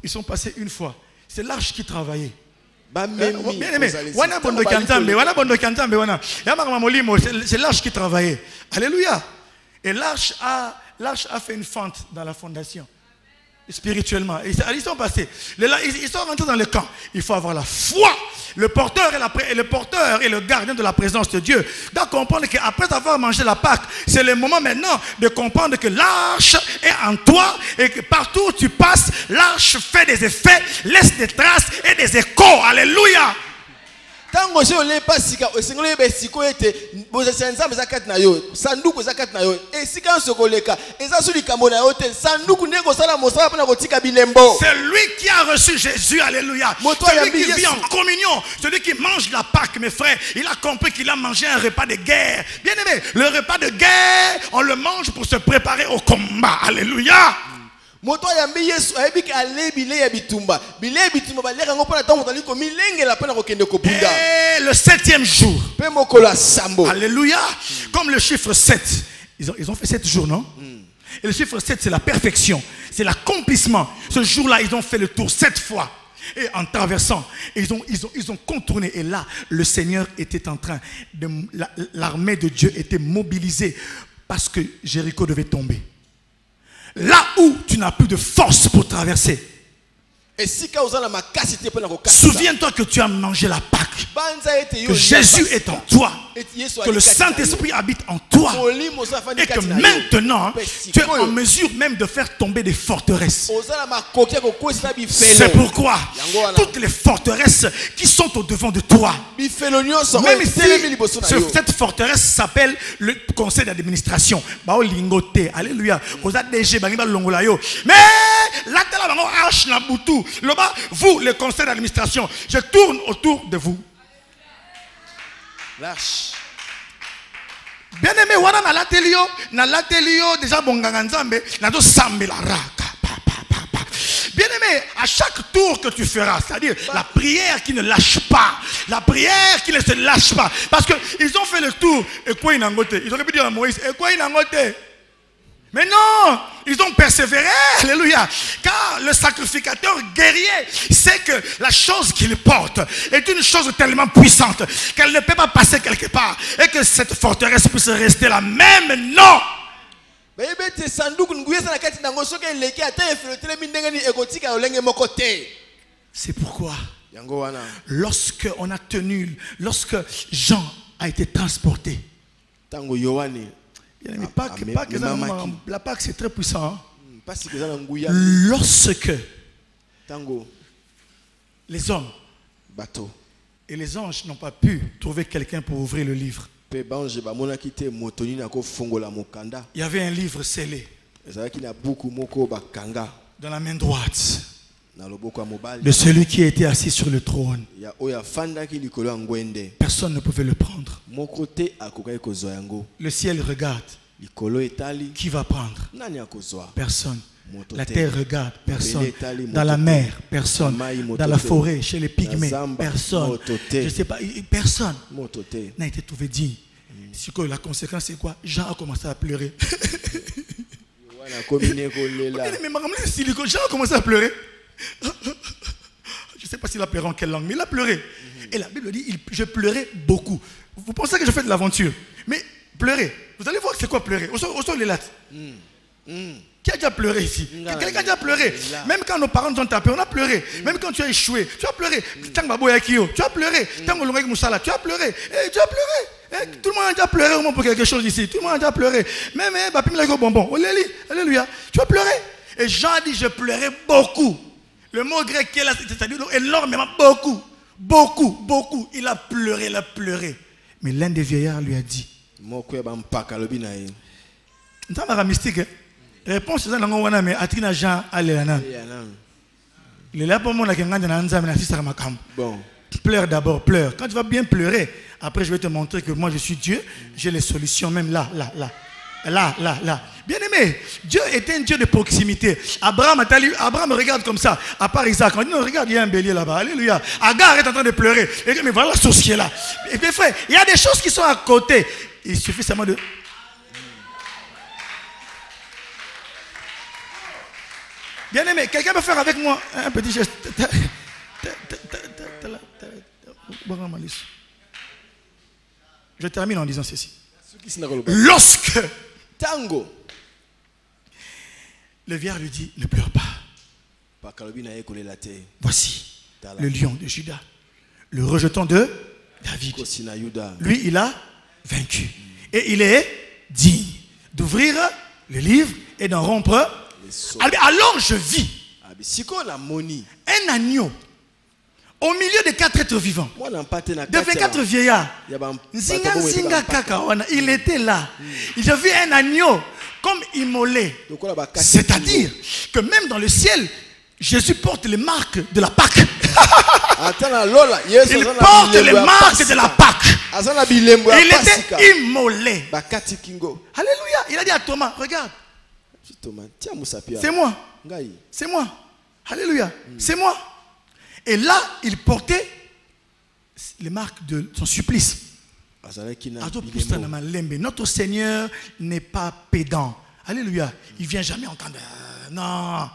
[SPEAKER 1] sont passés une fois, c'est l'arche qui travaillait.
[SPEAKER 4] Ba memi.
[SPEAKER 1] Bien aimé, wana bondo kantambe, wana bondo kantambe, wana. Yamama molimo, c'est l'arche qui travaillait. Alléluia. Et l'arche a fait une fente dans la fondation. Spirituellement. Ils sont passés. Ils sont rentrés dans le camp. Il faut avoir la foi. Le porteur et le gardien de la présence de Dieu doivent comprendre qu'après avoir mangé la Pâque, c'est le moment maintenant de comprendre que l'arche est en toi et que partout où tu passes, l'arche fait des effets, laisse des traces et des échos. Alléluia.
[SPEAKER 4] Tango je ole pasika esengole be siko ete bozesa nzambe zakati na yo sanduku zakati na yo esika nsokoleka eza suli kambo na yo te sanduku ndeko sala mosala pona kotika bilembo.
[SPEAKER 1] C'est lui qui a reçu Jésus, alléluia. Celui qui vit en communion, celui qui mange la Pâque, mes frères, il a compris qu'il a mangé un repas de guerre. Bien aimé, le repas de guerre, on le mange pour se préparer au combat, alléluia.
[SPEAKER 4] Moto yambi Yesu ayebiki ale bile ya bitumba baleka ngo pona tango tali ko milengela pona ko kende ko bunda.
[SPEAKER 1] Et le 7e jour,
[SPEAKER 4] Pe mokolo sambo.
[SPEAKER 1] alléluia, comme le chiffre 7, ils ont fait 7 jours, non? Et le chiffre 7, c'est la perfection, c'est l'accomplissement. Ce jour-là, ils ont fait le tour 7 fois. Et en traversant, ils ont contourné. Et là, le Seigneur était en train l'armée de Dieu était mobilisée parce que Jéricho devait tomber. Là où tu n'as plus de force pour traverser, souviens-toi que tu as mangé la Pâque, que Jésus est en toi, que le Saint-Esprit habite en toi et que maintenant tu es en mesure même de faire tomber des forteresses. C'est pourquoi toutes les forteresses qui sont au devant de toi, même ici, cette forteresse s'appelle le conseil d'administration. Alléluia. Mais là, vous, le conseil d'administration, je tourne autour de vous.
[SPEAKER 4] Lâche.
[SPEAKER 1] Bien aimé, wana na latelio déjà bonganga nzambe na do sambela raka. Bien aimé, à chaque tour que tu feras, c'est-à-dire la prière qui ne lâche pas, la prière qui ne se lâche pas, parce que ils ont fait le tour et quoi ils n'ont pas, ils auraient pu dire à Moïse et quoi ils n'ont pas. Mais non, ils ont persévéré, alléluia, car le sacrificateur guerrier sait que la chose qu'il porte est une chose tellement puissante qu'elle ne peut pas passer quelque part et que cette forteresse puisse rester la même. Non. C'est pourquoi lorsque Jean a été transporté, la Pâque c'est très puissant. Lorsque les hommes et les anges n'ont pas pu trouver quelqu'un pour ouvrir le livre, il y avait un livre scellé dans la main droite de celui qui était assis sur le trône. Personne ne pouvait le prendre. Le ciel regarde. Qui va prendre? Personne. La terre regarde. Personne. Dans la mer, personne. Dans la forêt, chez les pygmées, personne. Je ne sais pas, personne n'a été trouvé digne. La conséquence c'est quoi? Jean a commencé à pleurer. Jean a commencé à pleurer. Je ne sais pas s'il a pleuré en quelle langue, mais il a pleuré. Et la Bible dit, je pleurais beaucoup. Vous pensez que je fais de l'aventure? Mais pleurer, vous allez voir c'est quoi pleurer. Au sol les lattes. Qui a déjà pleuré ici? Quelqu'un a déjà pleuré. Même quand nos parents nous ont tapé, on a pleuré. Même quand tu as échoué, tu as pleuré. Tu as pleuré. Tu as pleuré. Tu as pleuré. Tout le monde a déjà pleuré au moins pour quelque chose ici. Tout le monde a déjà pleuré. Même bonbon. Alléluia. Tu as pleuré. Et Jean a dit, je pleurais beaucoup. Le mot grec qui est là, c'est-à-dire énormément, beaucoup. Il a pleuré. Mais l'un des vieillards lui a dit. C'est mystique. Réponse c'est ça mais atina Jean allez bon. Pleure d'abord, pleure. Quand tu vas bien pleurer, après je vais te montrer que moi je suis Dieu, j'ai les solutions même là. Bien aimé, Dieu était un Dieu de proximité. Abraham regarde comme ça, à part Isaac. On dit non, regarde, il y a un bélier là-bas. Alléluia. Agar est en train de pleurer. Et mais voilà ce sorcier là. Et bien frère, il y a des choses qui sont à côté. Il suffit seulement de... Bien aimé, quelqu'un peut faire avec moi un petit geste. Je termine en disant ceci. Lorsque le vieillard lui dit, ne pleure pas. Voici le lion de Juda, le rejeton de David. Lui, il a vaincu. Et il est digne d'ouvrir le livre et d'en rompre. Alors je vis un agneau au milieu de 4 êtres vivants, de 24 vieillards. Il était là. Je vis un agneau comme immolé. C'est-à-dire que même dans le ciel, Jésus porte les marques de la Pâque. Il porte les marques de la Pâque. Il était immolé. Alléluia. Il a dit à Thomas, regarde. C'est moi. C'est moi. Alléluia. C'est moi. Et là, il portait les marques de son supplice. Notre Seigneur n'est pas pédant. Alléluia. Il ne vient jamais entendre. Non.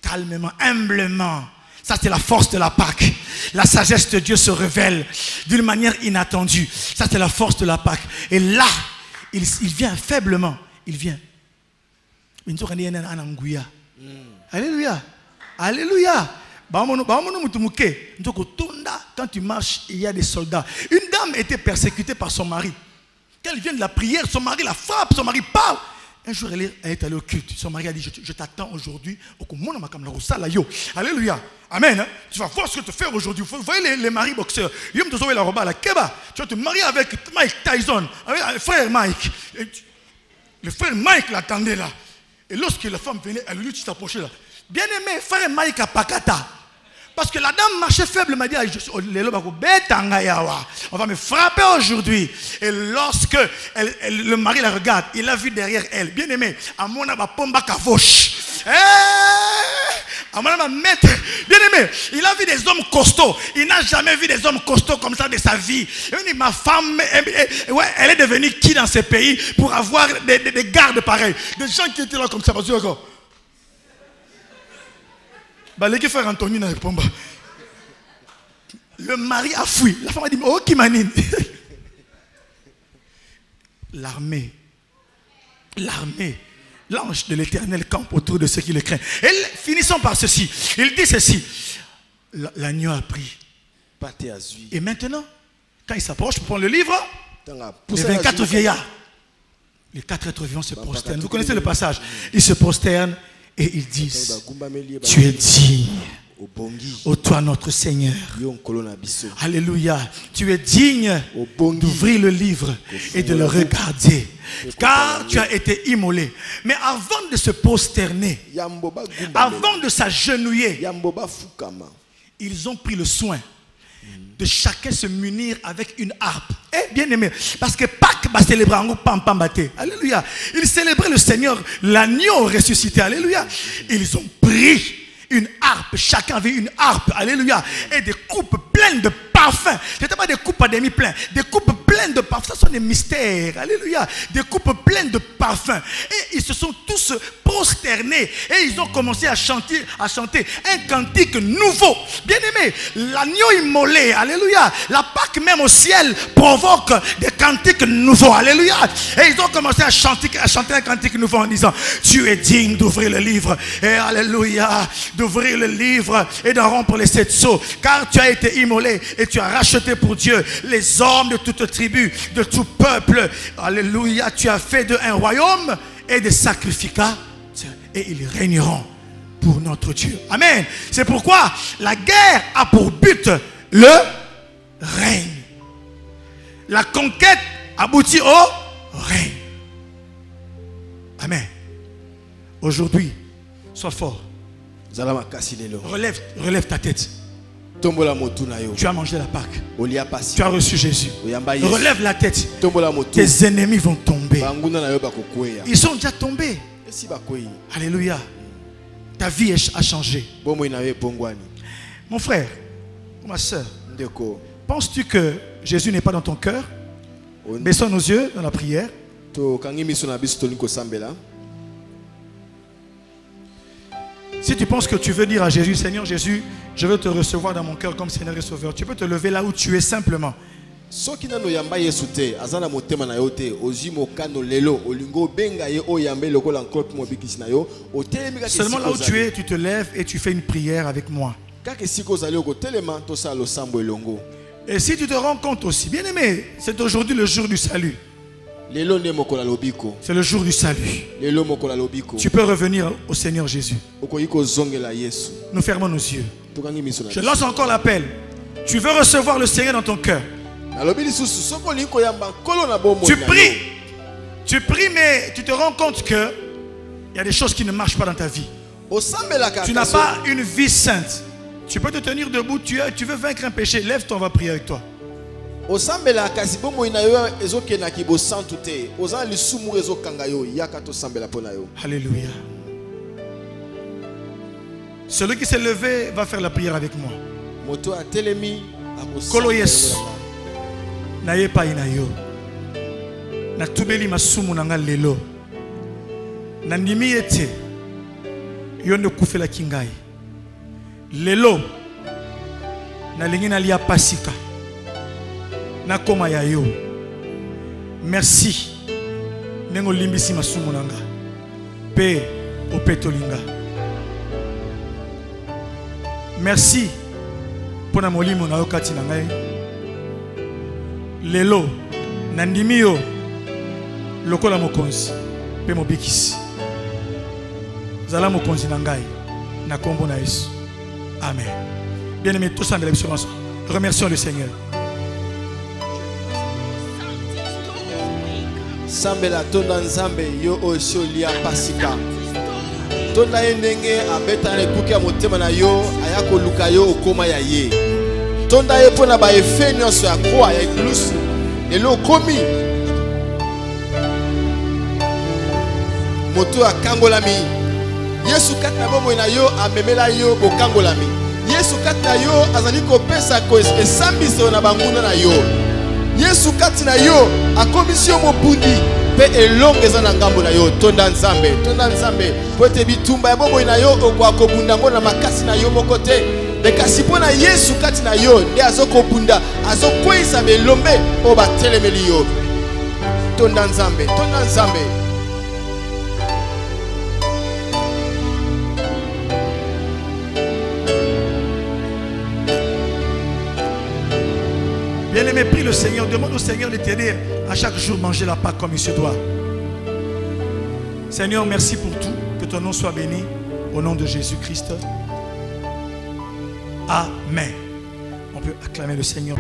[SPEAKER 1] Calmement, humblement. Ça, c'est la force de la Pâque. La sagesse de Dieu se révèle d'une manière inattendue. Ça, c'est la force de la Pâque. Et là, il vient faiblement. Il vient. Alléluia. Alléluia. Quand tu marches, il y a des soldats. Une dame était persécutée par son mari. Quand elle vient de la prière, son mari la frappe, son mari parle. Un jour, elle est allée au culte. Son mari a dit, je t'attends aujourd'hui. Alléluia. Amen. Tu vas voir ce que tu fais aujourd'hui. Vous voyez les maris boxeurs. Tu vas te marier avec Mike Tyson, avec le frère Mike. Le frère Mike l'attendait là. Et lorsque la femme venait, elle lui s'approchait là. Bien aimé, frère Mike a pakata. Parce que la dame marchait faible, m'a dit, on va me frapper aujourd'hui. Et lorsque le mari la regarde, il a vu derrière elle. Bien aimé, à mon pomba kavoche. Bien aimé, il a vu des hommes costauds. Il n'a jamais vu des hommes costauds comme ça de sa vie. Il dit, ma femme, elle est devenue qui dans ce pays pour avoir des gardes pareils. Des gens qui étaient là comme ça. Les frères Anthony n'a pas. Le mari a fui. La femme a dit, oh qui manine. L'armée, l'ange de l'Éternel campe autour de ceux qui le craignent. Et finissons par ceci. Il dit ceci. L'agneau a pris. Et maintenant, quand il s'approche pour prendre le livre, les 24 vieillards, les 4 êtres vivants se prosternent. Vous connaissez le passage. Ils se prosternent et ils disent, tu es digne. Ô toi notre Seigneur, alléluia, tu es digne d'ouvrir le livre et de le regarder, car tu as été immolé. Mais avant de se prosterner, avant de s'agenouiller, ils ont pris le soin de chacun se munir avec une harpe. Eh bien aimé, parce que Pâques va célébrer en pam pam baté. Alléluia. Ils célébraient le Seigneur, l'agneau ressuscité. Alléluia. Ils ont pris une harpe, chacun avait une harpe, alléluia, et des coupes pleines de parfums. Ce n'était pas des coupes à demi pleines, des coupes pleines de parfums. Ce sont des mystères, alléluia, des coupes pleines de parfums. Et ils se sont tous prosternés et ils ont commencé à chanter un cantique nouveau. Bien aimé, l'agneau immolé, alléluia, la Pâque même au ciel provoque des cantiques nouveaux, alléluia. Et ils ont commencé à chanter un cantique nouveau en disant, tu es digne d'ouvrir le livre, et alléluia, d'ouvrir le livre et d'en rompre les 7 sceaux, car tu as été immolé et tu as racheté pour Dieu les hommes de toute tribu, de tout peuple. Alléluia, tu as fait d'eux un royaume et des sacrificats, et ils régneront pour notre Dieu. Amen. C'est pourquoi la guerre a pour but le règne. la conquête aboutit au règne. Amen. Aujourd'hui, sois fort. Relève ta tête. Tu as mangé la Pâque. Tu as reçu Jésus. Relève la tête. Tes ennemis vont tomber. Ils sont déjà tombés. Alléluia. Ta vie a changé. Mon frère, ma soeur, penses-tu que Jésus n'est pas dans ton cœur? Baissons nos yeux dans la prière. Si tu penses que tu veux dire à Jésus, Seigneur Jésus, je veux te recevoir dans mon cœur comme Seigneur et Sauveur, tu peux te lever là où tu es simplement. Seulement là où tu es, tu te lèves et tu fais une prière avec moi. Et si tu te rends compte aussi, bien aimé, c'est aujourd'hui le jour du salut. C'est le jour du salut. Tu peux revenir au Seigneur Jésus. Nous fermons nos yeux. Je lance encore l'appel. Tu veux recevoir le Seigneur dans ton cœur. Tu pries, mais tu te rends compte que il y a des choses qui ne marchent pas dans ta vie. Tu n'as pas une vie sainte. Tu peux te tenir debout, tu veux vaincre un péché. Lève-toi, on va prier avec toi. Alléluia. Celui qui s'est levé va faire la prière avec moi. Kolo Yesu. Naye pa inayo. Na tubeli masumu nanga lelo. Na ndimi ete. Yonde kufela kingai. Lelo. Na lingi na lia pasika. Na koma ya yo. Merci. Nengo limbisi masumu nanga. Pe opetolinga. Merci. Pona molimo na okati na ngai. Lelo nandimi yo lokola mokonzi pe mobikisi. Zala mokonzi na ngai na kombo na Yesu. Amen. Bien-aimés, tous ensemble, remercions le Seigneur.
[SPEAKER 4] Sambela tonda nzambe yo osholia pasika. Tonda endenge abeta le kuki ya motema na yo ayako luka yo okoma ya ye. Tonda ye pona ba efe nyonso ya kwa ya eklusu lelo komi moto akangolami. Yesu kati na bomo na yo amemela yo bokangolami. Yesu kati na yo azali kopesa ko esambiso na banguna na yo. Yesu kati na yo akomisi yo mobundi pe elonge za na ngambo na yo. Tonda nzambe po ete bitumba ya bomo na yo okwa kobunda ngo na makasi na yo mokote. De kasi pona Yesu kati na yo nde azokobunda azokwisa belombe o batelemeli yo. Tonda nzambe.
[SPEAKER 1] Bien-aimé, prie le Seigneur, demande au Seigneur de t'aider à chaque jour manger la Pâque comme il se doit. Seigneur, merci pour tout. Que ton nom soit béni. Au nom de Jésus-Christ. Amen. On peut acclamer le Seigneur.